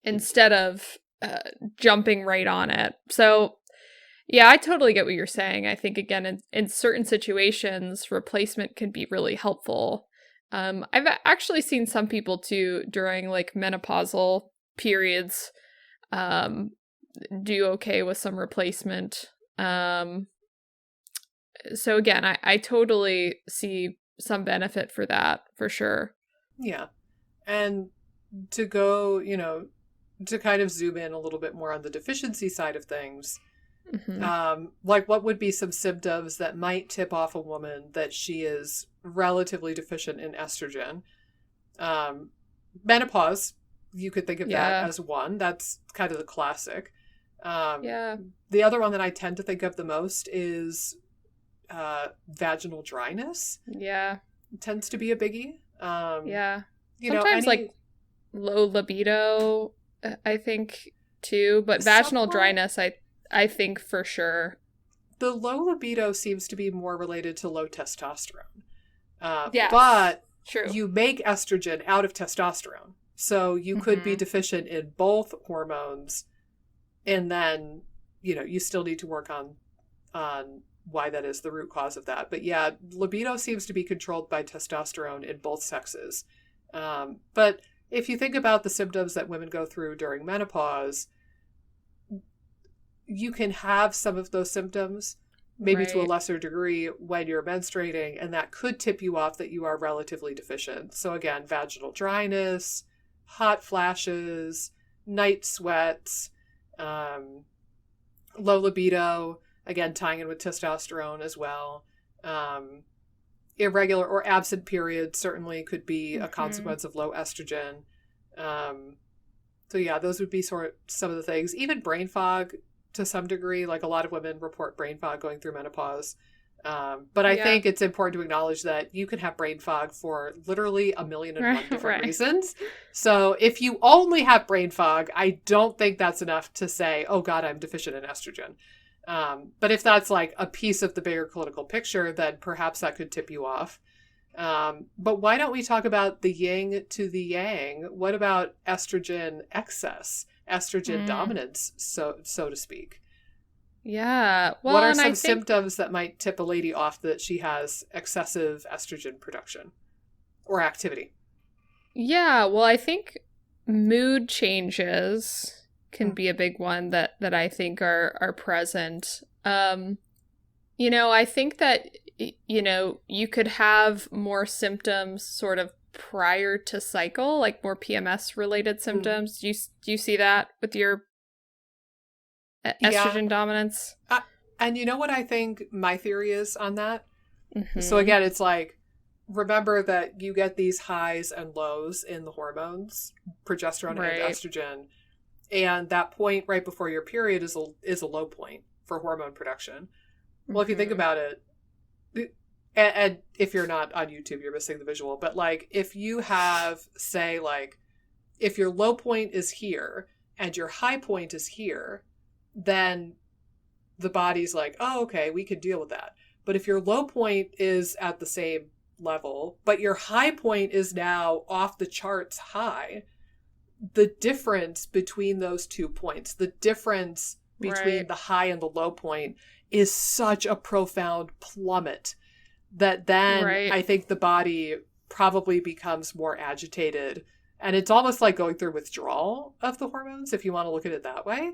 Instead of jumping right on it. So, yeah, I totally get what you're saying. I think, again, in certain situations, replacement can be really helpful. I've actually seen some people, too, during, like, menopausal periods, do okay with some replacement. So, again, I totally see some benefit for that, for sure. Yeah. And to go, you know, to kind of zoom in a little bit more on the deficiency side of things, like, what would be some symptoms that might tip off a woman that she is relatively deficient in estrogen? Menopause, you could think of that as one. That's kind of the classic. The other one that I tend to think of the most is vaginal dryness. It tends to be a biggie. Sometimes, like, low libido, I think, too, but vaginal dryness, I think for sure. The low libido seems to be more related to low testosterone. But true. You make estrogen out of testosterone. So you could be deficient in both hormones, and then, you know, you still need to work on why that is, the root cause of that. But yeah, libido seems to be controlled by testosterone in both sexes. But if you think about the symptoms that women go through during menopause, you can have some of those symptoms, maybe to a lesser degree, when you're menstruating, and that could tip you off that you are relatively deficient. So again, vaginal dryness, hot flashes, night sweats, low libido, again, tying in with testosterone as well. Irregular or absent periods certainly could be a consequence of low estrogen. So yeah, those would be some of the things. Even brain fog to some degree, like, a lot of women report brain fog going through menopause. But I think it's important to acknowledge that you can have brain fog for literally 1,000,001 different reasons. So if you only have brain fog, I don't think that's enough to say, oh God, I'm deficient in estrogen. But if that's, like, a piece of the bigger clinical picture, then perhaps that could tip you off. But why don't we talk about the yin to the yang? What about estrogen excess, estrogen dominance, so to speak? Yeah. Well, what are some symptoms that might tip a lady off that she has excessive estrogen production or activity? Yeah. Well, I think mood changes can be a big one that I think are present. You know, I think that, you know, you could have more symptoms sort of prior to cycle, like more PMS related symptoms. Do you see that with your estrogen dominance? And you know what I think my theory is on that? Mm-hmm. So again, it's like, remember that you get these highs and lows in the hormones, progesterone and estrogen. And that point right before your period is a low point for hormone production. Well, if you think about it, and if you're not on YouTube, you're missing the visual. But like, if you have, say, like, if your low point is here and your high point is here, then the body's like, oh, okay, we can deal with that. But if your low point is at the same level, but your high point is now off the charts high, the difference between those 2 points, the difference between the high and the low point is such a profound plummet that then I think the body probably becomes more agitated. And it's almost like going through withdrawal of the hormones, if you want to look at it that way.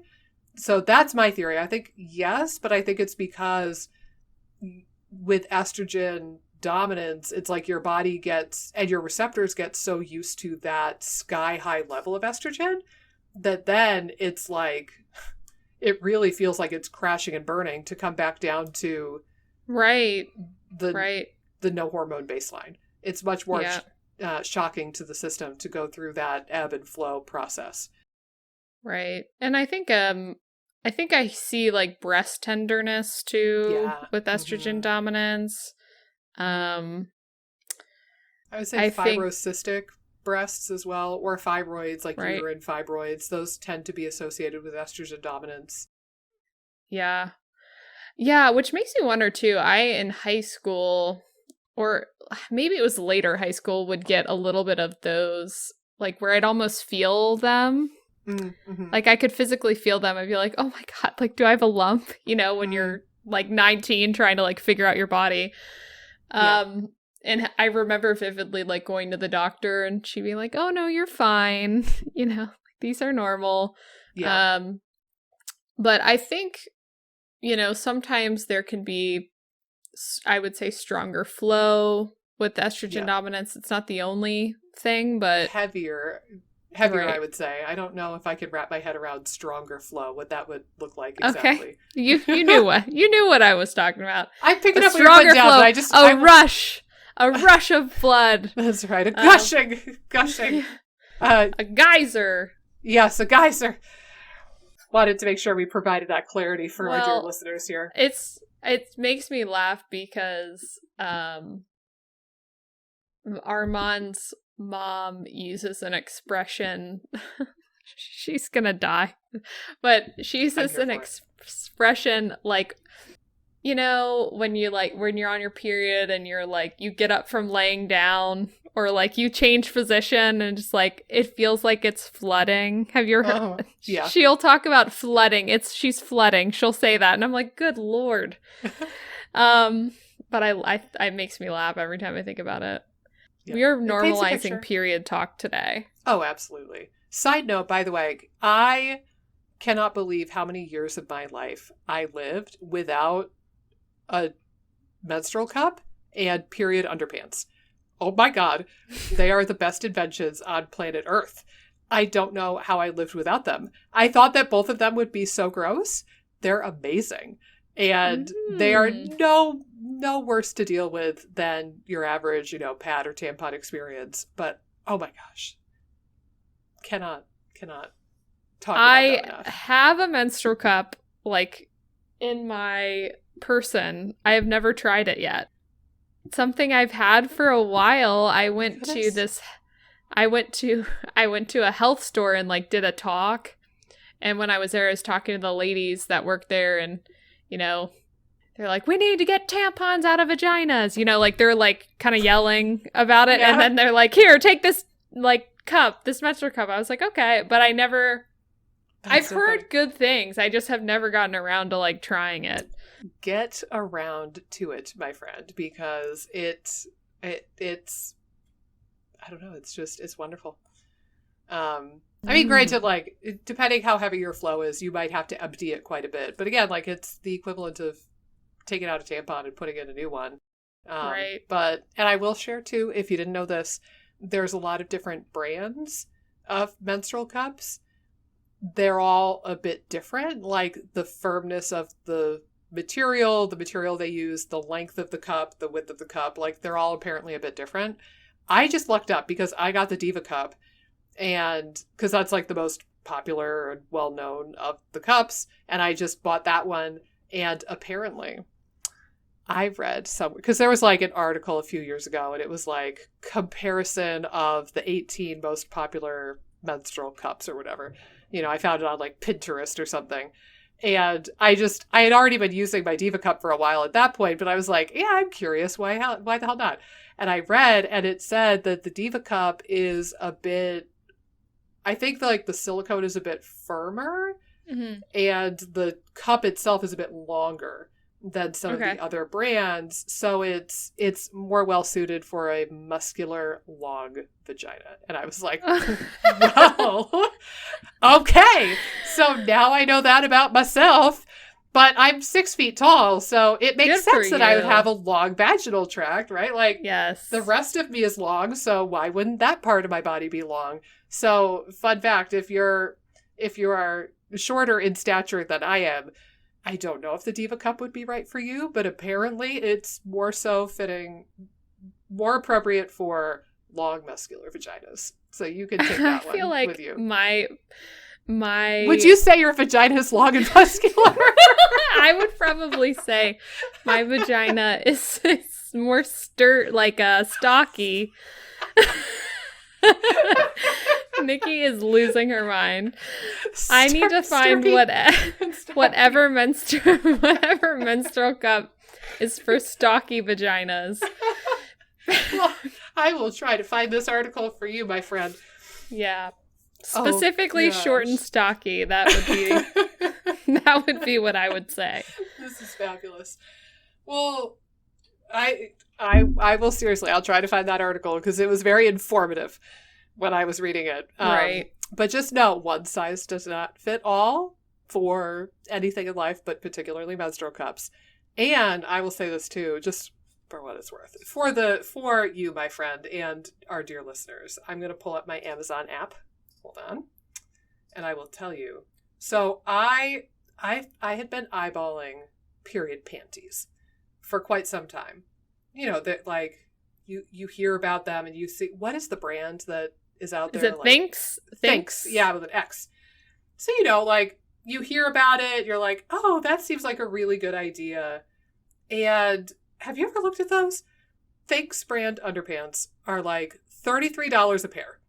So that's my theory. I think yes, but I think it's because with estrogen dominance, it's like your body gets, and your receptors get so used to that sky high level of estrogen that then it's like, it really feels like it's crashing and burning to come back down to the no hormone baseline. It's much more shocking to the system to go through that ebb and flow process. Right. And I think I see like breast tenderness too with estrogen dominance. I would say fibrocystic breasts as well, or fibroids, like uterine fibroids. Those tend to be associated with estrogen dominance. Yeah. Yeah, which makes me wonder too. I, in high school, or maybe it was later high school, would get a little bit of those, like where I'd almost feel them. Mm-hmm. Like I could physically feel them. I'd be like, oh my God, like, do I have a lump? You know, when you're like 19 trying to like figure out your body. And I remember vividly like going to the doctor and she'd be like, oh no, you're fine. You know, these are normal. Yeah. But I think, you know, sometimes there can be, I would say, stronger flow with estrogen dominance. It's not the only thing, but heavier, I would say. I don't know if I could wrap my head around stronger flow, what that would look like exactly. Okay. You knew what I was talking about. I'm picking up stronger flow. A rush of blood. That's right. A gushing. A geyser. Yes, a geyser. Wanted to make sure we provided that clarity for our dear listeners here. It makes me laugh because Armand's mom uses an expression. She's gonna die, but she uses an expression like, you know, when you're on your period and you're like, you get up from laying down, or like you change position and just like, it feels like it's flooding. Have you ever heard? Yeah. She'll talk about flooding. She's flooding. She'll say that. And I'm like, good Lord. But it makes me laugh every time I think about it. Yeah. We are normalizing period talk today. Oh, absolutely. Side note, by the way, I cannot believe how many years of my life I lived without a menstrual cup and period underpants. Oh my God, they are the best inventions on planet Earth. I don't know how I lived without them. I thought that both of them would be so gross. They're amazing. And they are no worse to deal with than your average, you know, pad or tampon experience. But oh my gosh, cannot talk about that enough. I have a menstrual cup like in my person. I have never tried it yet. It's something I've had for a while. I went to a health store and like did a talk. And when I was there, I was talking to the ladies that work there, and you know, they're like, we need to get tampons out of vaginas. You know, like they're like kind of yelling about it. Yeah. And then they're like, here, take this like cup, this menstrual cup. I was like, okay. But I've heard good things. I just have never gotten around to like trying it. Get around to it, my friend, because it's I don't know, it's wonderful. I mean, granted, like, depending how heavy your flow is, you might have to empty it quite a bit. But again, like, it's the equivalent of taking out a tampon and putting in a new one. Right. And I will share, too, if you didn't know this, there's a lot of different brands of menstrual cups. They're all a bit different, like the firmness of the material they use, the length of the cup, the width of the cup, like they're all apparently a bit different. I just looked up because I got the Diva cup, and because that's like the most popular and well-known of the cups, and I just bought that one. And apparently I read somewhere, because there was like an article a few years ago, and it was like comparison of the 18 most popular menstrual cups or whatever. You know, I found it on like Pinterest or something. And I had already been using my Diva cup for a while at that point, but I was like, yeah, I'm curious. Why the hell not? And I read, and it said that the Diva cup is a bit, I think like the silicone is a bit firmer, and the cup itself is a bit longer than some of the other brands. So it's more well suited for a muscular, long vagina. And I was like, well, okay. So now I know that about myself. But I'm 6 feet tall, so it makes sense that I would have a long vaginal tract, right? Like, yes, the rest of me is long, so why wouldn't that part of my body be long? So, fun fact, if you are shorter in stature than I am, I don't know if the Diva cup would be right for you, but apparently it's more so fitting, more appropriate for long muscular vaginas. So you can take that one like with you. My Would you say your vagina is long and muscular? I would probably say my vagina is more stocky. Nikki is losing her mind. I need to find whatever menstrual cup is for stocky vaginas. Well, I will try to find this article for you, my friend. Yeah. Specifically short and stocky. That would be what I would say. This is fabulous. Well, I will seriously, I'll try to find that article because it was very informative when I was reading it. Right. But just know, one size does not fit all for anything in life, but particularly menstrual cups. And I will say this too, just for what it's worth. For you, my friend, and our dear listeners, I'm going to pull up my Amazon app. Hold on. And I will tell you. So I had been eyeballing period panties for quite some time. You know, that like you hear about them and you see, what is the brand that is out there? Is it like, Thinx? Thinx, yeah, with an X. So, you know, like you hear about it, you're like, oh, that seems like a really good idea. And have you ever looked at those? Thinx brand underpants are like $33 a pair.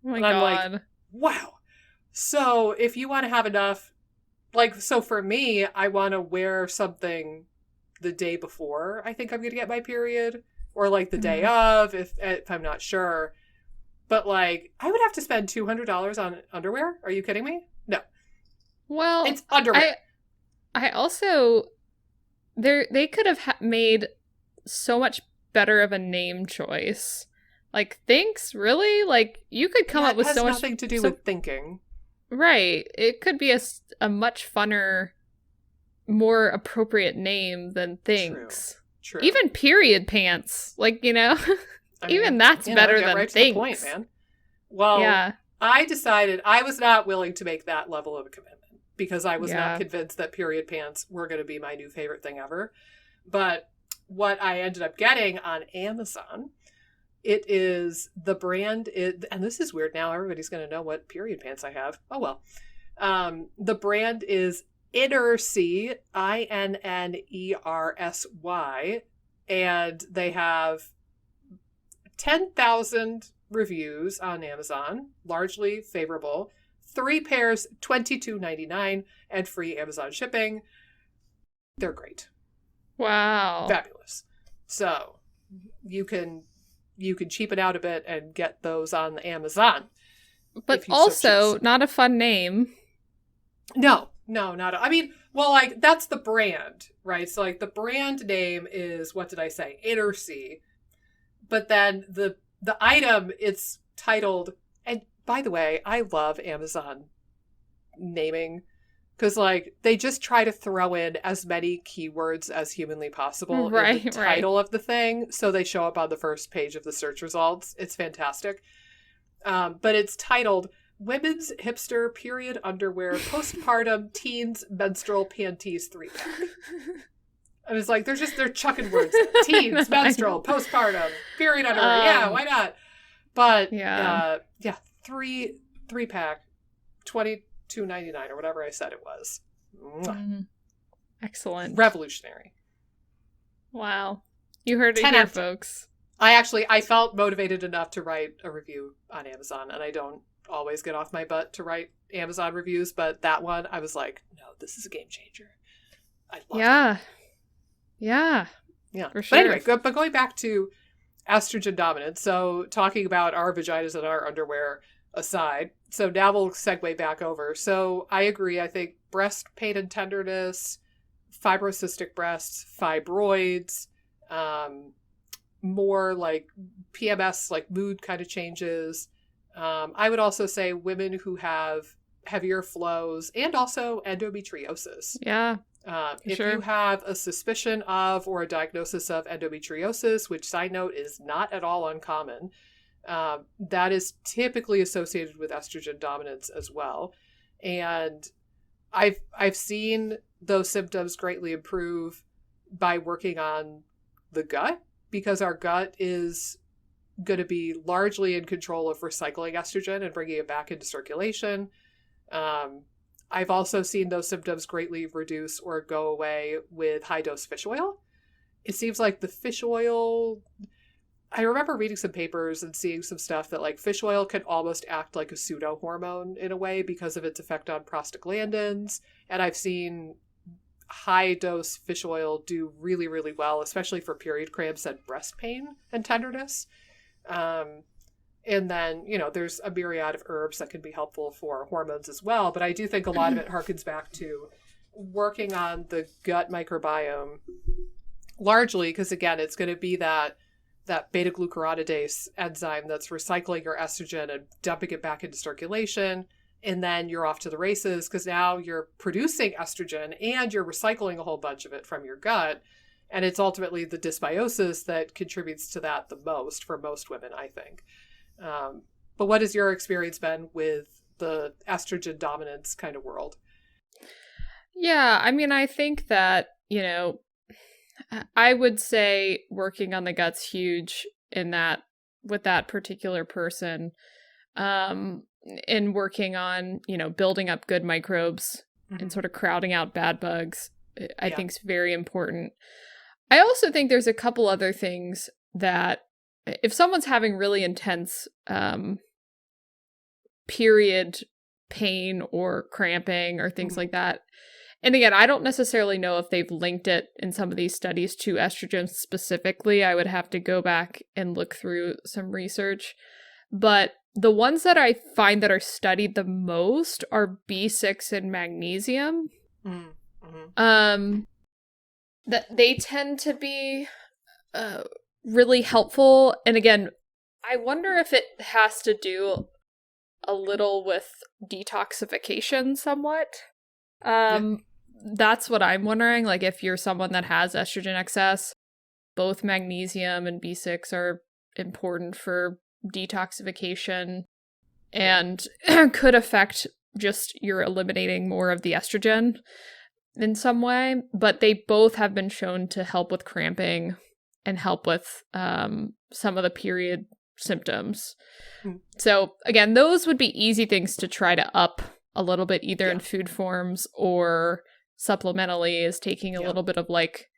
Oh my and God. I'm like, wow. So if you want to have enough, like, so for me, I want to wear something the day before I think I'm going to get my period, or like the day of, if I'm not sure. But like, I would have to spend $200 on underwear. Are you kidding me? No. Well, it's underwear. I also, they could have made so much better of a name choice. Like, Thinx, really? Like, you could come up with so much. It has nothing to do with thinking. Right. It could be a much funner, more appropriate name than Thinx. True. Even period pants. Like, you know, even that's better than right Thinx. To the point, man. Well, yeah. I decided I was not willing to make that level of a commitment because I was not convinced that period pants were going to be my new favorite thing ever. But what I ended up getting on Amazon, it is the brand, and this is weird now, everybody's going to know what period pants I have. Oh, well. The brand is Innersy, INNERSY, and they have 10,000 reviews on Amazon, largely favorable. 3 pairs, $22.99, and free Amazon shipping. They're great. Wow. Fabulous. So you can cheapen out a bit and get those on Amazon. But also, not a fun name. No, not. I mean, well, like, that's the brand, right? So, like, the brand name is, what did I say? Innersy. But then the item, it's titled, and by the way, I love Amazon naming Because, like, they just try to throw in as many keywords as humanly possible in the title of the thing, so they show up on the first page of the search results. It's fantastic. But it's titled Women's Hipster Period Underwear Postpartum Teens Menstrual Panties 3-pack. And it's like, they're chucking words. Teens, menstrual, postpartum, period underwear. Yeah, why not? But, three-pack, $22.99 or whatever I said it was. Excellent. Revolutionary. Wow. You heard it here, folks. I felt motivated enough to write a review on Amazon, and I don't always get off my butt to write Amazon reviews, but that one, I was like, no, this is a game changer. I love it. Yeah. For sure. But anyway, but going back to estrogen dominance, so talking about our vaginas and our underwear aside, so now we'll segue back over. So I agree. I think breast pain and tenderness, fibrocystic breasts, fibroids, more like PMS, like mood kind of changes. I would also say women who have heavier flows and also endometriosis. Yeah. If you have a suspicion of or a diagnosis of endometriosis, which side note is not at all uncommon, that is typically associated with estrogen dominance as well. And I've seen those symptoms greatly improve by working on the gut, because our gut is going to be largely in control of recycling estrogen and bringing it back into circulation. I've also seen those symptoms greatly reduce or go away with high-dose fish oil. It seems like the fish oil... I remember reading some papers and seeing some stuff that, like, fish oil can almost act like a pseudo-hormone in a way because of its effect on prostaglandins. And I've seen high-dose fish oil do really, really well, especially for period cramps and breast pain and tenderness. And then, there's a myriad of herbs that can be helpful for hormones as well. But I do think a lot of it harkens back to working on the gut microbiome largely, because, again, it's going to be that beta-glucuronidase enzyme that's recycling your estrogen and dumping it back into circulation. And then you're off to the races, because now you're producing estrogen and you're recycling a whole bunch of it from your gut. And it's ultimately the dysbiosis that contributes to that the most for most women, I think. But what has your experience been with the estrogen dominance kind of world? Yeah, I mean, I think that, I would say working on the gut's huge in that, with that particular person, in working on, building up good microbes and sort of crowding out bad bugs, I think is very important. I also think there's a couple other things that if someone's having really intense period pain or cramping or things like that, and again, I don't necessarily know if they've linked it in some of these studies to estrogen specifically. I would have to go back and look through some research. But the ones that I find that are studied the most are B6 and magnesium. That they tend to be really helpful. And again, I wonder if it has to do a little with detoxification somewhat. That's what I'm wondering. Like, if you're someone that has estrogen excess, both magnesium and B6 are important for detoxification and could affect just you're eliminating more of the estrogen in some way. But they both have been shown to help with cramping and help with some of the period symptoms. So again, those would be easy things to try to up a little bit, either in food forms or supplementally, is taking a little bit of like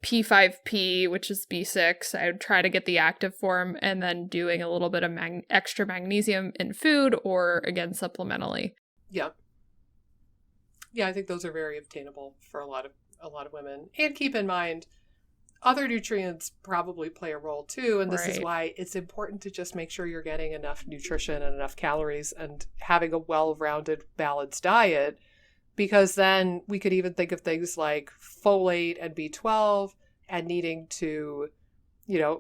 P5P, which is B6. I would try to get the active form, and then doing a little bit of extra magnesium in food, or again, supplementally. Yeah, I think those are very obtainable for a lot of women. And keep in mind, other nutrients probably play a role too, and this is why it's important to just make sure you're getting enough nutrition and enough calories and having a well-rounded, balanced diet, because then we could even think of things like folate and B12 and needing to,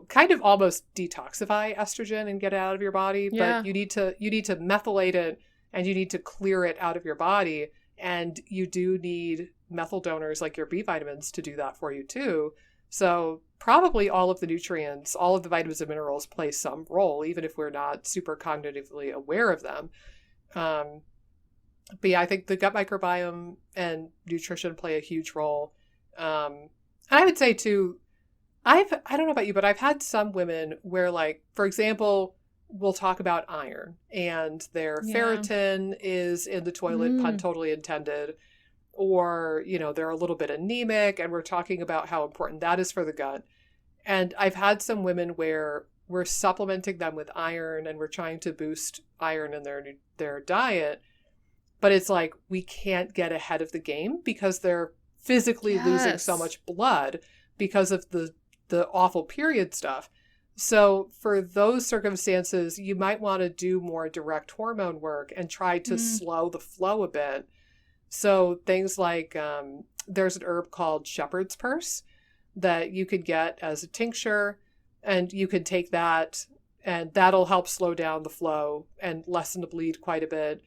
kind of almost detoxify estrogen and get it out of your body, but you need to methylate it and you need to clear it out of your body. And you do need methyl donors like your B vitamins to do that for you too. So probably all of the nutrients, all of the vitamins and minerals play some role, even if we're not super cognitively aware of them. But yeah, I think the gut microbiome and nutrition play a huge role. And I would say too, I don't know about you, but I've had some women where, like, for example, we'll talk about iron and their ferritin is in the toilet, pun totally intended, or, you know, they're a little bit anemic and we're talking about how important that is for the gut. And I've had some women where we're supplementing them with iron and we're trying to boost iron in their diet, but it's like we can't get ahead of the game because they're physically losing so much blood because of the awful period stuff. So for those circumstances, you might want to do more direct hormone work and try to slow the flow a bit. So things like there's an herb called shepherd's purse that you could get as a tincture, and you could take that and that'll help slow down the flow and lessen the bleed quite a bit.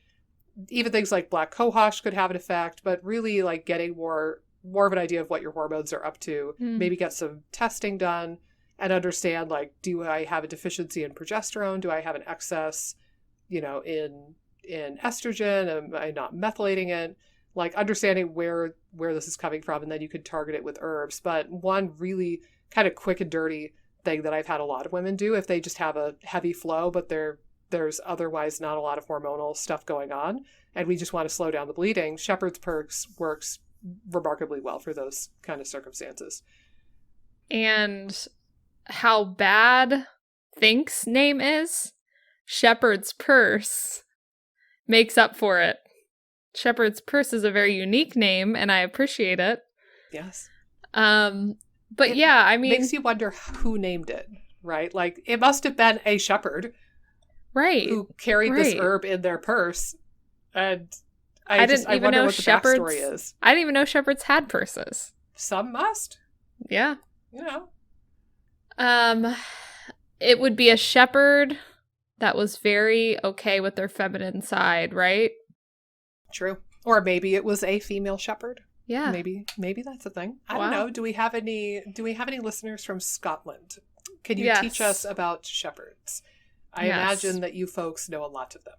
Even things like black cohosh could have an effect, but really like getting more of an idea of what your hormones are up to, maybe get some testing done and understand, like, do I have a deficiency in progesterone? Do I have an excess, you know, in estrogen? Am I not methylating it? Like understanding where this is coming from, and then you can target it with herbs. But one really kind of quick and dirty thing that I've had a lot of women do, if they just have a heavy flow, but there's otherwise not a lot of hormonal stuff going on, and we just want to slow down the bleeding, shepherd's purse works remarkably well for those kind of circumstances. And how bad Think's name is, shepherd's purse makes up for it. Shepherd's purse is a very unique name, and I appreciate it. Yes. But yeah, I mean, makes you wonder who named it, right? Like, it must have been a shepherd, right, who carried this herb in their purse. And I wonder what the backstory is. I didn't even know shepherds had purses. Some must. Yeah. You know. It would be a shepherd that was very okay with their feminine side, right? True. Or maybe it was a female shepherd. Yeah. Maybe that's a thing. I don't know. Do we have any listeners from Scotland? Can you teach us about shepherds? I imagine that you folks know a lot of them.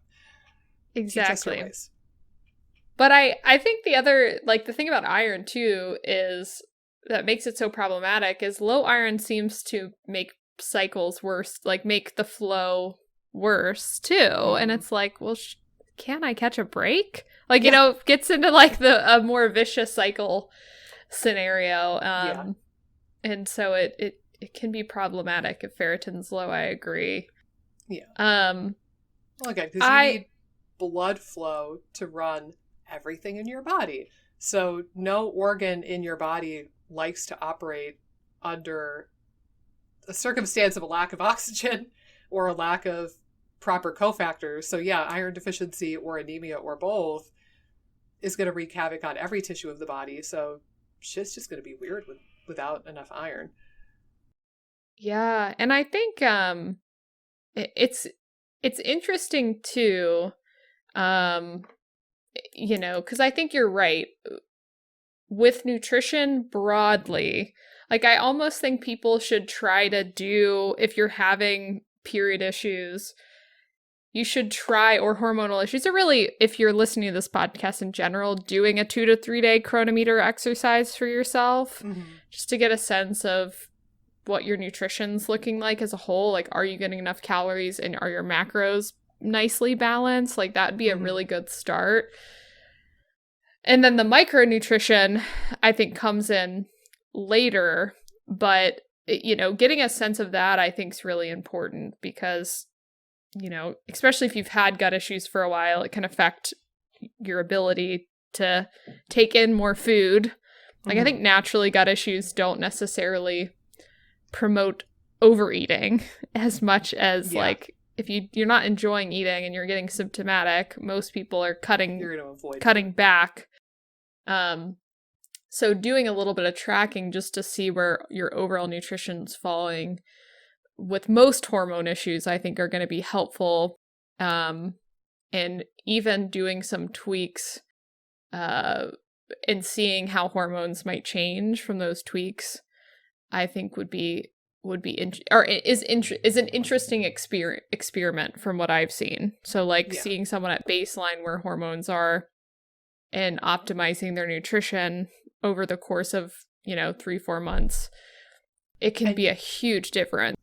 Exactly. Teach us your ways. But I think the other, like, the thing about iron too is that makes it so problematic is low iron seems to make cycles worse, like make the flow worse too. And it's like, well, can I catch a break? Like, you know, gets into like a more vicious cycle scenario. And so it can be problematic if ferritin's low. I agree. Yeah. Well, again, because you need blood flow to run everything in your body. So no organ in your body likes to operate under a circumstance of a lack of oxygen or a lack of proper cofactors. So yeah, iron deficiency or anemia or both is going to wreak havoc on every tissue of the body. So shit's just going to be weird without enough iron. Yeah, and I think it's interesting too, you know, because I think you're right. With nutrition broadly, like, I almost think people should try to do, if you're having period issues, you should try, or hormonal issues, or really, if you're listening to this podcast in general, doing a 2 to 3 day chronometer exercise for yourself, just to get a sense of what your nutrition's looking like as a whole. Like, are you getting enough calories and are your macros nicely balanced? Like, that'd be a really good start. And then the micronutrition, I think, comes in later, but, you know, getting a sense of that, I think, is really important because, you know, especially if you've had gut issues for a while, it can affect your ability to take in more food. Like, I think naturally gut issues don't necessarily promote overeating as much as, like, if you're not enjoying eating and you're getting symptomatic, most people are cutting back. So doing a little bit of tracking just to see where your overall nutrition's falling with most hormone issues, I think, are going to be helpful. And even doing some tweaks and seeing how hormones might change from those tweaks, I think is an interesting experiment from what I've seen. So like seeing someone at baseline where hormones are and optimizing their nutrition over the course of, 3-4 months, it can be a huge difference.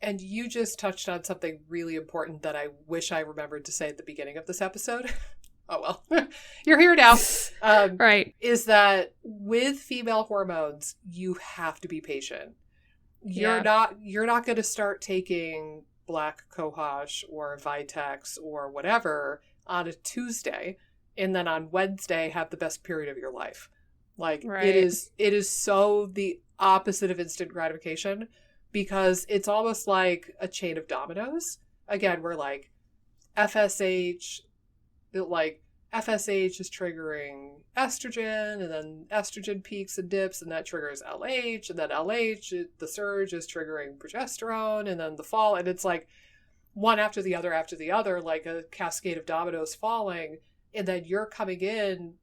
And you just touched on something really important that I wish I remembered to say at the beginning of this episode. Oh, well, you're here now. Right. Is that with female hormones, you have to be patient. You're not going to start taking Black Cohosh or Vitex or whatever on a Tuesday and then on Wednesday have the best period of your life. Like it is so the opposite of instant gratification, because it's almost like a chain of dominoes. Again, we're like FSH is triggering estrogen, and then estrogen peaks and dips, and that triggers LH, and then LH, the surge is triggering progesterone, and then the fall, and it's like one after the other, like a cascade of dominoes falling, and then you're coming in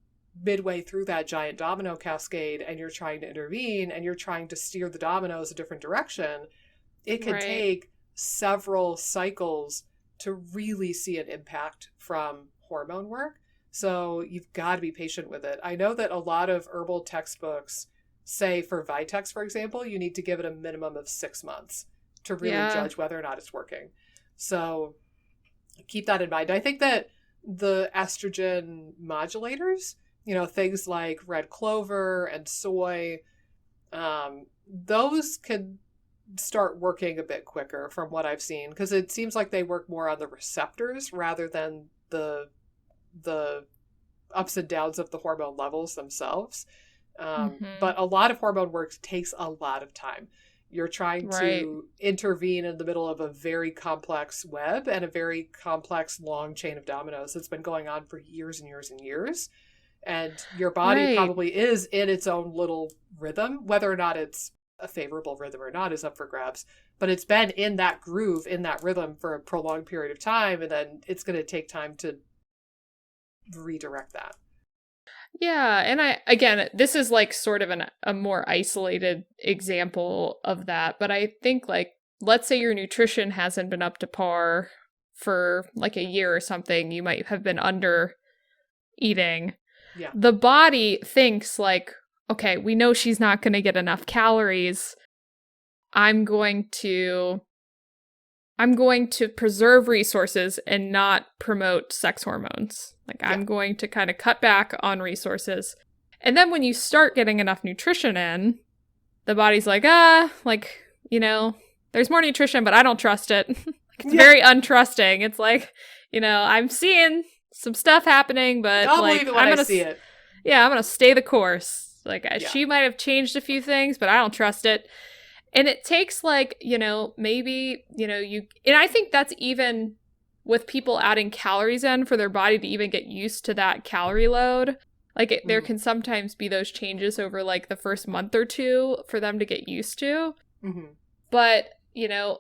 midway through that giant domino cascade, and you're trying to intervene, and you're trying to steer the dominoes a different direction. It can take several cycles to really see an impact from hormone work. So you've got to be patient with it. I know that a lot of herbal textbooks say for Vitex, for example, you need to give it a minimum of 6 months to really judge whether or not it's working. So keep that in mind. I think that the estrogen modulators, things like red clover and soy, those can start working a bit quicker from what I've seen, because it seems like they work more on the receptors rather than the ups and downs of the hormone levels themselves. But a lot of hormone work takes a lot of time. You're trying to intervene in the middle of a very complex web and a very complex long chain of dominoes that's been going on for years and years and years. And your body probably is in its own little rhythm. Whether or not it's a favorable rhythm or not is up for grabs. But it's been in that groove, in that rhythm for a prolonged period of time. And then it's going to take time to redirect that. Yeah. And this is like sort of a more isolated example of that. But I think, like, let's say your nutrition hasn't been up to par for like a year or something. You might have been under eating. Yeah. The body thinks like, okay, we know she's not going to get enough calories. I'm going to preserve resources and not promote sex hormones. Like, I'm going to kind of cut back on resources. And then when you start getting enough nutrition in, the body's like, there's more nutrition, but I don't trust it. It's very untrusting. It's like, I'm seeing some stuff happening, but I'll believe it when I see it. Yeah, I'm going to stay the course. Like, she might have changed a few things, but I don't trust it. And it takes and I think that's even with people adding calories in for their body to even get used to that calorie load. Like, there can sometimes be those changes over like the first month or two for them to get used to. Mm-hmm. But,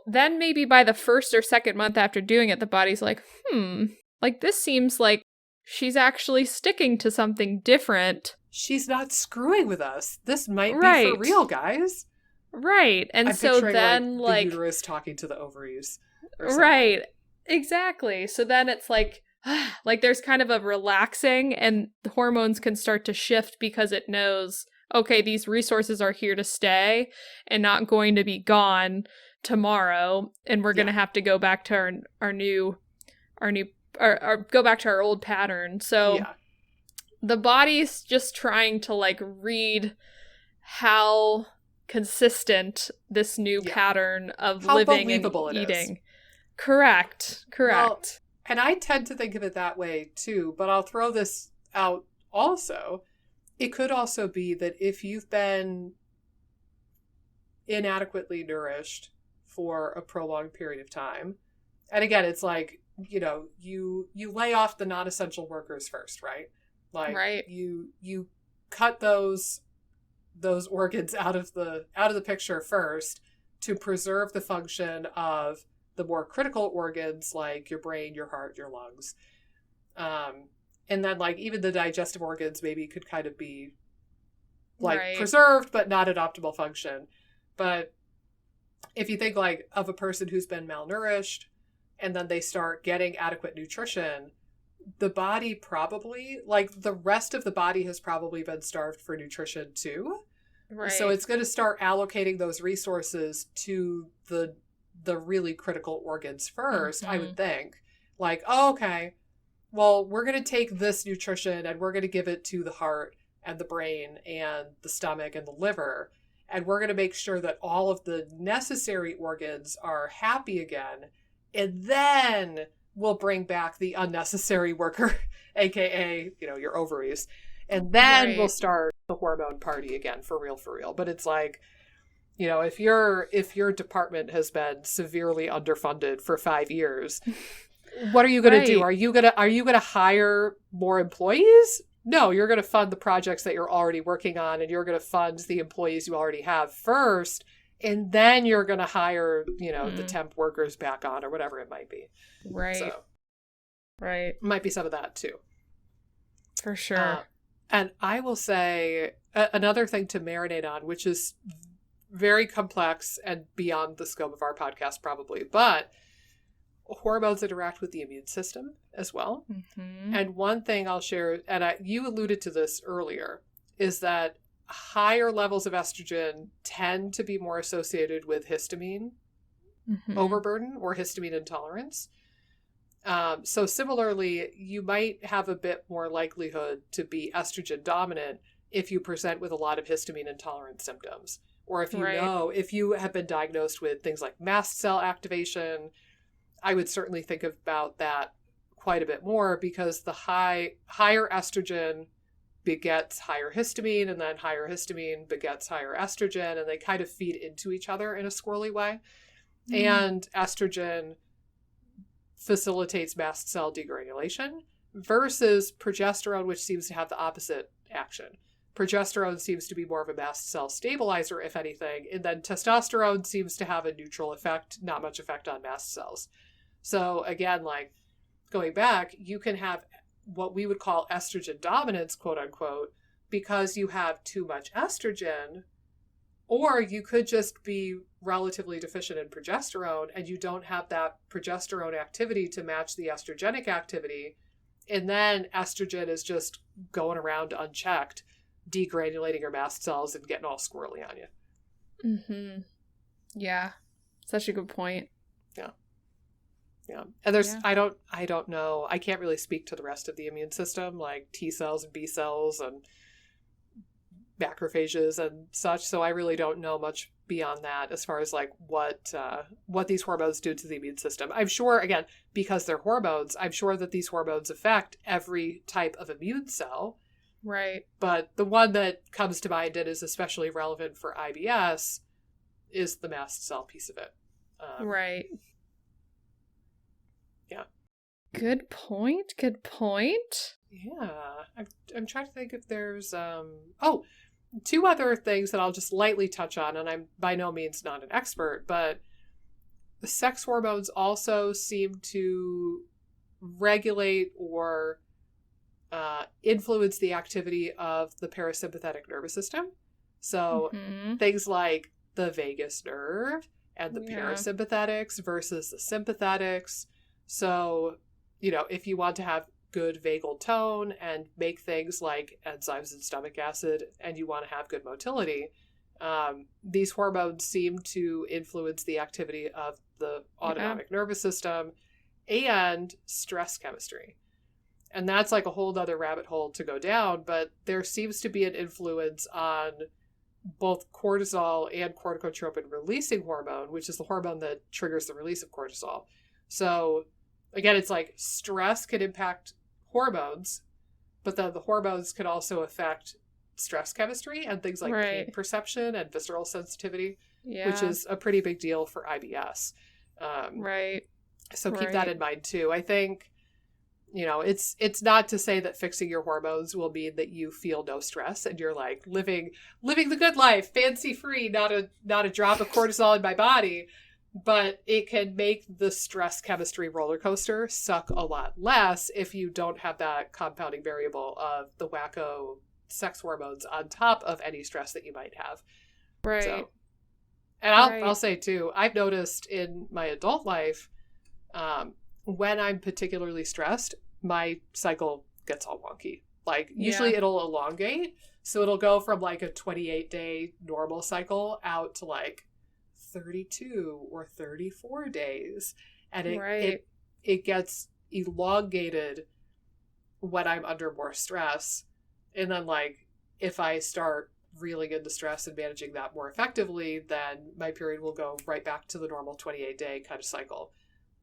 then maybe by the first or second month after doing it, the body's like, like, this seems like she's actually sticking to something different. She's not screwing with us. This might be for real, guys. Right. And I'm so then the uterus talking to the ovaries. Right. Exactly. So then it's like there's kind of a relaxing, and the hormones can start to shift because it knows, okay, these resources are here to stay and not going to be gone tomorrow. And we're going to have to go back to go back to our old pattern. So the body's just trying to like read how consistent this new pattern of how living and eating. Correct. Well, and I tend to think of it that way too, but I'll throw this out also. It could also be that if you've been inadequately nourished for a prolonged period of time, and again, it's like, you lay off the non-essential workers first, right? Like you cut those organs out of the picture first to preserve the function of the more critical organs like your brain, your heart, your lungs. And then like even the digestive organs maybe could kind of be like Right. preserved, but not at optimal function. But if you think like of a person who's been malnourished and then they start getting adequate nutrition, the body probably, like the rest of the body has probably been starved for nutrition too. Right. So it's going to start allocating those resources to the really critical organs first, I would think. Like, oh, okay, well, we're going to take this nutrition and we're going to give it to the heart and the brain and the stomach and the liver. And we're going to make sure that all of the necessary organs are happy again. And then we'll bring back the unnecessary worker, aka, your ovaries. And then we'll start the hormone party again, for real. But it's like, if your department has been severely underfunded for 5 years, what are you going to do? Are you going to hire more employees? No, you're going to fund the projects that you're already working on, and you're going to fund the employees you already have first, and then you're going to hire, the temp workers back on or whatever it might be. Right. So, right. Might be some of that too. For sure. And I will say another thing to marinate on, which is very complex and beyond the scope of our podcast probably, but hormones interact with the immune system as well. And one thing I'll share, and you alluded to this earlier, is that higher levels of estrogen tend to be more associated with histamine overburden or histamine intolerance. So similarly, you might have a bit more likelihood to be estrogen dominant if you present with a lot of histamine intolerant symptoms, or if if you have been diagnosed with things like mast cell activation. I would certainly think about that quite a bit more, because the higher estrogen begets higher histamine, and then higher histamine begets higher estrogen, and they kind of feed into each other in a squirrely way. And estrogen facilitates mast cell degranulation versus progesterone, which seems to have the opposite action. Progesterone seems to be more of a mast cell stabilizer, if anything, and then testosterone seems to have a neutral effect, not much effect on mast cells. So again, like going back, you can have what we would call estrogen dominance, quote unquote, because you have too much estrogen, or you could just be relatively deficient in progesterone and you don't have that progesterone activity to match the estrogenic activity. And then estrogen is just going around unchecked, degranulating your mast cells and getting all squirrely on you. Yeah. Such a good point. Yeah. And there's, I don't know. I can't really speak to the rest of the immune system, like T cells and B cells and macrophages and such. So I really don't know much beyond that as far as like what these hormones do to the immune system. I'm sure, again, because they're hormones, I'm sure that these hormones affect every type of immune cell. Right. But the one that comes to mind and is especially relevant for IBS is the mast cell piece of it. Right. Yeah. Good point. Yeah. I'm trying to think if there's two other things that I'll just lightly touch on, and I'm by no means not an expert, but the sex hormones also seem to regulate or influence the activity of the parasympathetic nervous system. So things like the vagus nerve and the parasympathetics versus the sympathetics. So, if you want to have good vagal tone and make things like enzymes and stomach acid, and you want to have good motility, these hormones seem to influence the activity of the autonomic nervous system and stress chemistry. And that's like a whole other rabbit hole to go down, but there seems to be an influence on both cortisol and corticotropin releasing hormone, which is the hormone that triggers the release of cortisol. So again, it's like stress can impact hormones, but then the hormones can also affect stress chemistry and things like pain perception and visceral sensitivity, which is a pretty big deal for IBS. So keep that in mind too. I think, it's not to say that fixing your hormones will mean that you feel no stress and you're like living the good life, fancy free, not a drop of cortisol in my body. But it can make the stress chemistry roller coaster suck a lot less if you don't have that compounding variable of the wacko sex hormones on top of any stress that you might have. Right. So, and I'll say too, I've noticed in my adult life, when I'm particularly stressed, my cycle gets all wonky. Like usually it'll elongate. So it'll go from like a 28-day normal cycle out to like 32 or 34 days. And it gets elongated when I'm under more stress. And then like if I start reeling into stress and managing that more effectively, then my period will go right back to the normal 28-day kind of cycle.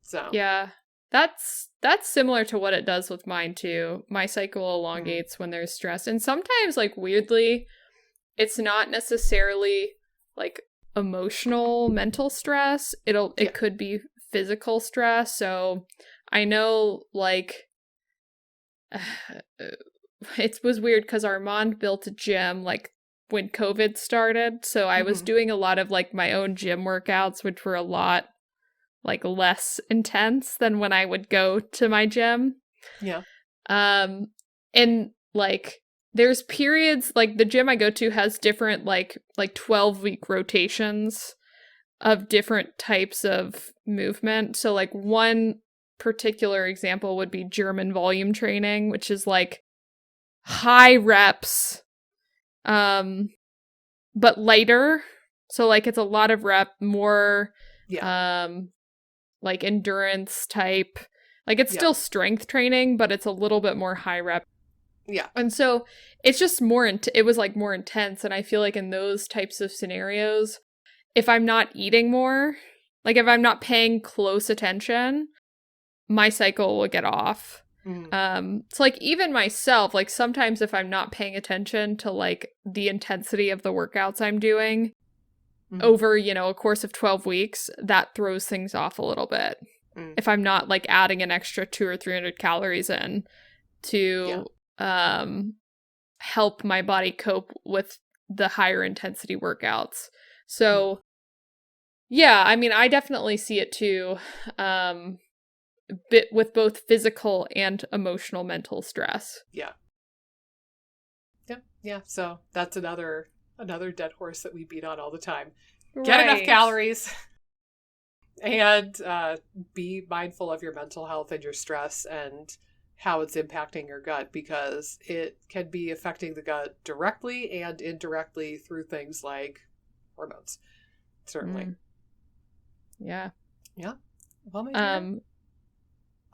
So yeah, that's similar to what it does with mine too. My cycle elongates when there's stress, and sometimes like weirdly, it's not necessarily like emotional, mental stress. It could be physical stress. So I know like it was weird because Armand built a gym like when COVID started. So I was doing a lot of like my own gym workouts, which were a lot like less intense than when I would go to my gym. Yeah. And like there's periods like the gym I go to has different like 12-week rotations of different types of movement. So like one particular example would be German volume training, which is like high reps, but lighter. So like it's a lot of rep, more like endurance type. Like it's still strength training, but it's a little bit more high rep. Yeah. And so it's just more, it was like more intense. And I feel like in those types of scenarios, if I'm not eating more, like if I'm not paying close attention, my cycle will get off. So like even myself, like sometimes if I'm not paying attention to like the intensity of the workouts I'm doing over, you know, a course of 12 weeks, that throws things off a little bit. If I'm not like adding an extra 200 or 300 calories in to help my body cope with the higher intensity workouts. So yeah, I mean, I definitely see it too. Bit with both physical and emotional mental stress. Yeah. So that's another dead horse that we beat on all the time. Get enough calories and be mindful of your mental health and your stress and how it's impacting your gut, because it can be affecting the gut directly and indirectly through things like hormones. Certainly. Yeah. Well, my dear,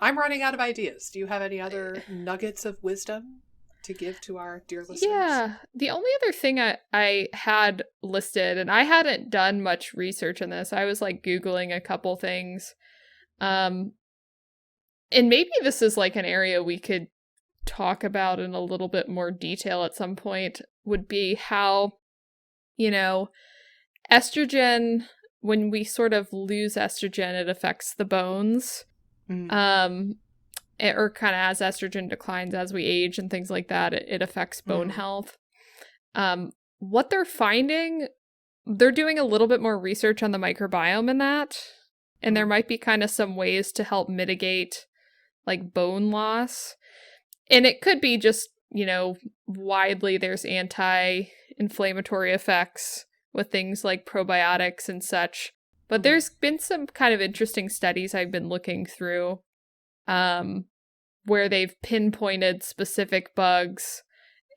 I'm running out of ideas. Do you have any other nuggets of wisdom to give to our dear listeners? Yeah. The only other thing I had listed, and I hadn't done much research on this, I was like Googling a couple things. And maybe this is like an area we could talk about in a little bit more detail at some point, would be how, you know, estrogen, when we sort of lose estrogen, it affects the bones. Or kind of as estrogen declines as we age and things like that, it affects bone health. What they're finding, they're doing a little bit more research on the microbiome in that, and there might be kind of some ways to help mitigate like bone loss. And it could be just, you know, widely there's anti-inflammatory effects with things like probiotics and such. But there's been some kind of interesting studies I've been looking through where they've pinpointed specific bugs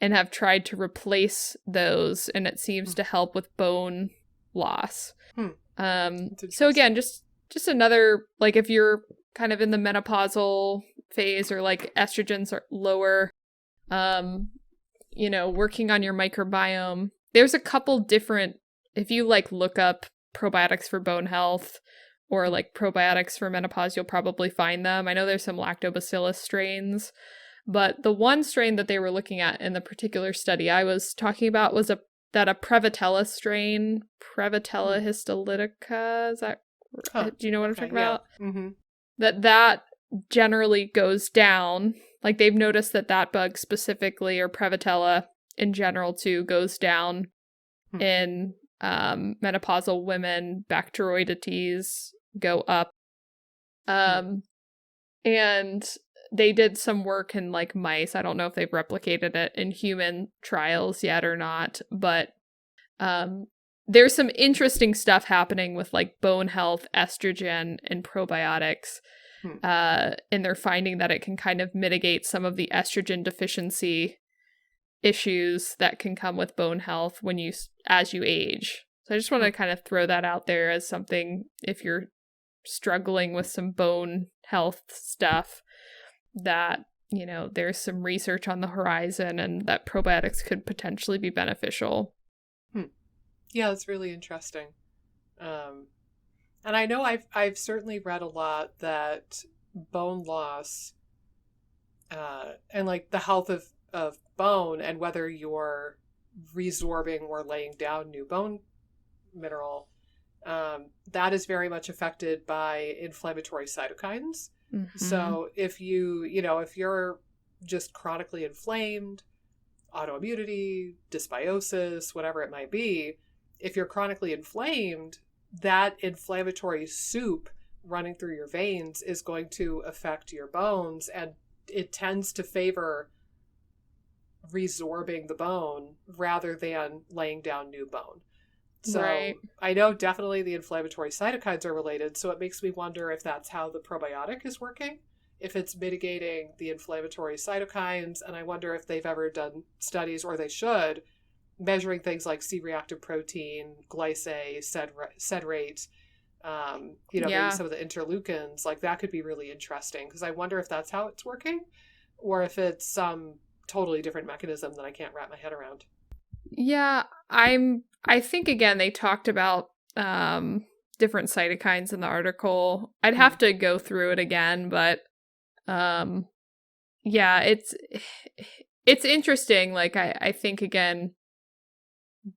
and have tried to replace those, and it seems to help with bone loss. So again, just another, like if you're kind of in the menopausal phase or like estrogens are lower, you know, working on your microbiome. There's a couple different, if you like look up probiotics for bone health or like probiotics for menopause, you'll probably find them. I know there's some lactobacillus strains, but the one strain that they were looking at in the particular study I was talking about was a Prevotella strain, Prevotella histolytica. Is that, do you know what I'm talking about? That generally goes down. Like they've noticed that bug specifically, or Prevotella in general too, goes down in menopausal women, bacteroidetes go up. And they did some work in like mice. I don't know if they've replicated it in human trials yet or not, but there's some interesting stuff happening with like bone health, estrogen, and probiotics. And they're finding that it can kind of mitigate some of the estrogen deficiency issues that can come with bone health as you age. So I just want to kind of throw that out there as something, if you're struggling with some bone health stuff, that, you know, there's some research on the horizon and that probiotics could potentially be beneficial. Yeah, that's really interesting. And I know I've certainly read a lot that bone loss and like the health of bone and whether you're resorbing or laying down new bone mineral, that is very much affected by inflammatory cytokines. Mm-hmm. So if if you're just chronically inflamed, autoimmunity, dysbiosis, whatever it might be, if you're chronically inflamed, that inflammatory soup running through your veins is going to affect your bones, and it tends to favor resorbing the bone rather than laying down new bone. So right. I know definitely the inflammatory cytokines are related, so it makes me wonder if that's how the probiotic is working, if it's mitigating the inflammatory cytokines, and I wonder if they've ever done studies, or they should, measuring things like C-reactive protein, glycase, sed rate, maybe some of the interleukins. Like that could be really interesting, because I wonder if that's how it's working, or if it's some totally different mechanism that I can't wrap my head around. Yeah, I think, again, they talked about different cytokines in the article. I'd have to go through it again, but it's interesting. Like, I think, again,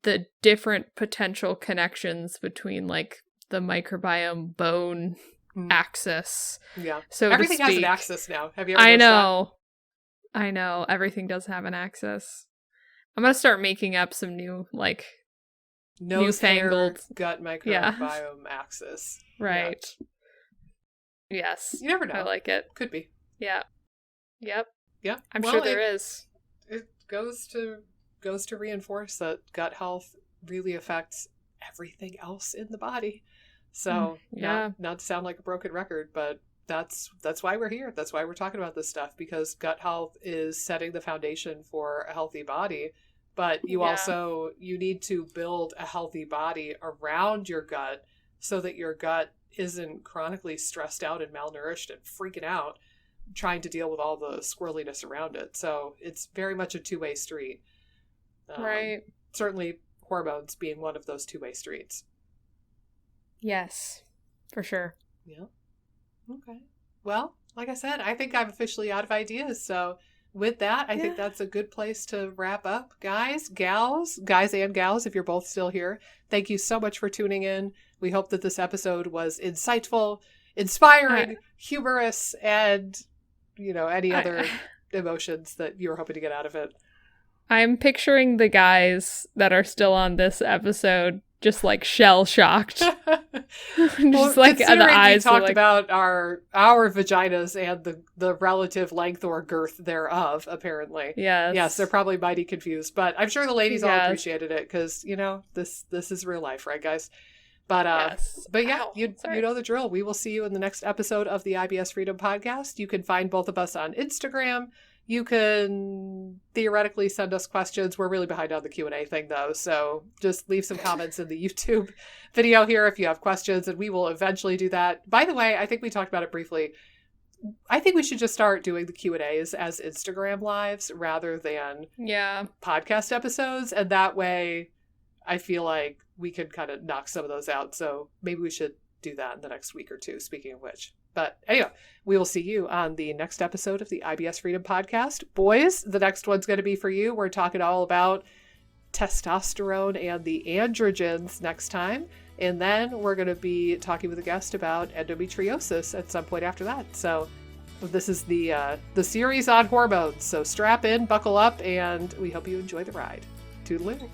the different potential connections between like the microbiome bone axis. Yeah. So everything has an axis now. Have you ever noticed that? I know. Everything does have an axis. I'm going to start making up some new, like, newfangled gut microbiome axis. Right. Yeah. Yes. You never know. I like it. Could be. Yeah. Yep. Yeah. I'm sure there is. It goes to reinforce that gut health really affects everything else in the body. So not to sound like a broken record, but that's why we're here. That's why we're talking about this stuff, because gut health is setting the foundation for a healthy body. But you need to build a healthy body around your gut so that your gut isn't chronically stressed out and malnourished and freaking out trying to deal with all the squirreliness around it. So it's very much a two-way street. Right. Certainly hormones being one of those two-way streets. Yes, for sure. Yeah. Okay. Well, like I said, I think I'm officially out of ideas. So with that, I think that's a good place to wrap up. Guys and gals, if you're both still here, thank you so much for tuning in. We hope that this episode was insightful, inspiring, humorous, and, any other emotions that you were hoping to get out of it. I'm picturing the guys that are still on this episode just like shell shocked. Just like the eyes. We talked about our vaginas and the relative length or girth thereof, apparently. Yes, they're probably mighty confused, but I'm sure the ladies all appreciated it, because this is real life, right, guys? But you know the drill. We will see you in the next episode of the IBS Freedom Podcast. You can find both of us on Instagram. You can theoretically send us questions. We're really behind on the Q&A thing, though, so just leave some comments in the YouTube video here if you have questions, and we will eventually do that. By the way, I think we talked about it briefly. I think we should just start doing the Q&As as Instagram lives rather than podcast episodes, and that way I feel like we could kind of knock some of those out, so maybe we should do that in the next week or two, speaking of which. But anyway, we will see you on the next episode of the IBS Freedom Podcast. Boys, the next one's going to be for you. We're talking all about testosterone and the androgens next time. And then we're going to be talking with a guest about endometriosis at some point after that. So this is the series on hormones. So strap in, buckle up, and we hope you enjoy the ride. Toodaloo.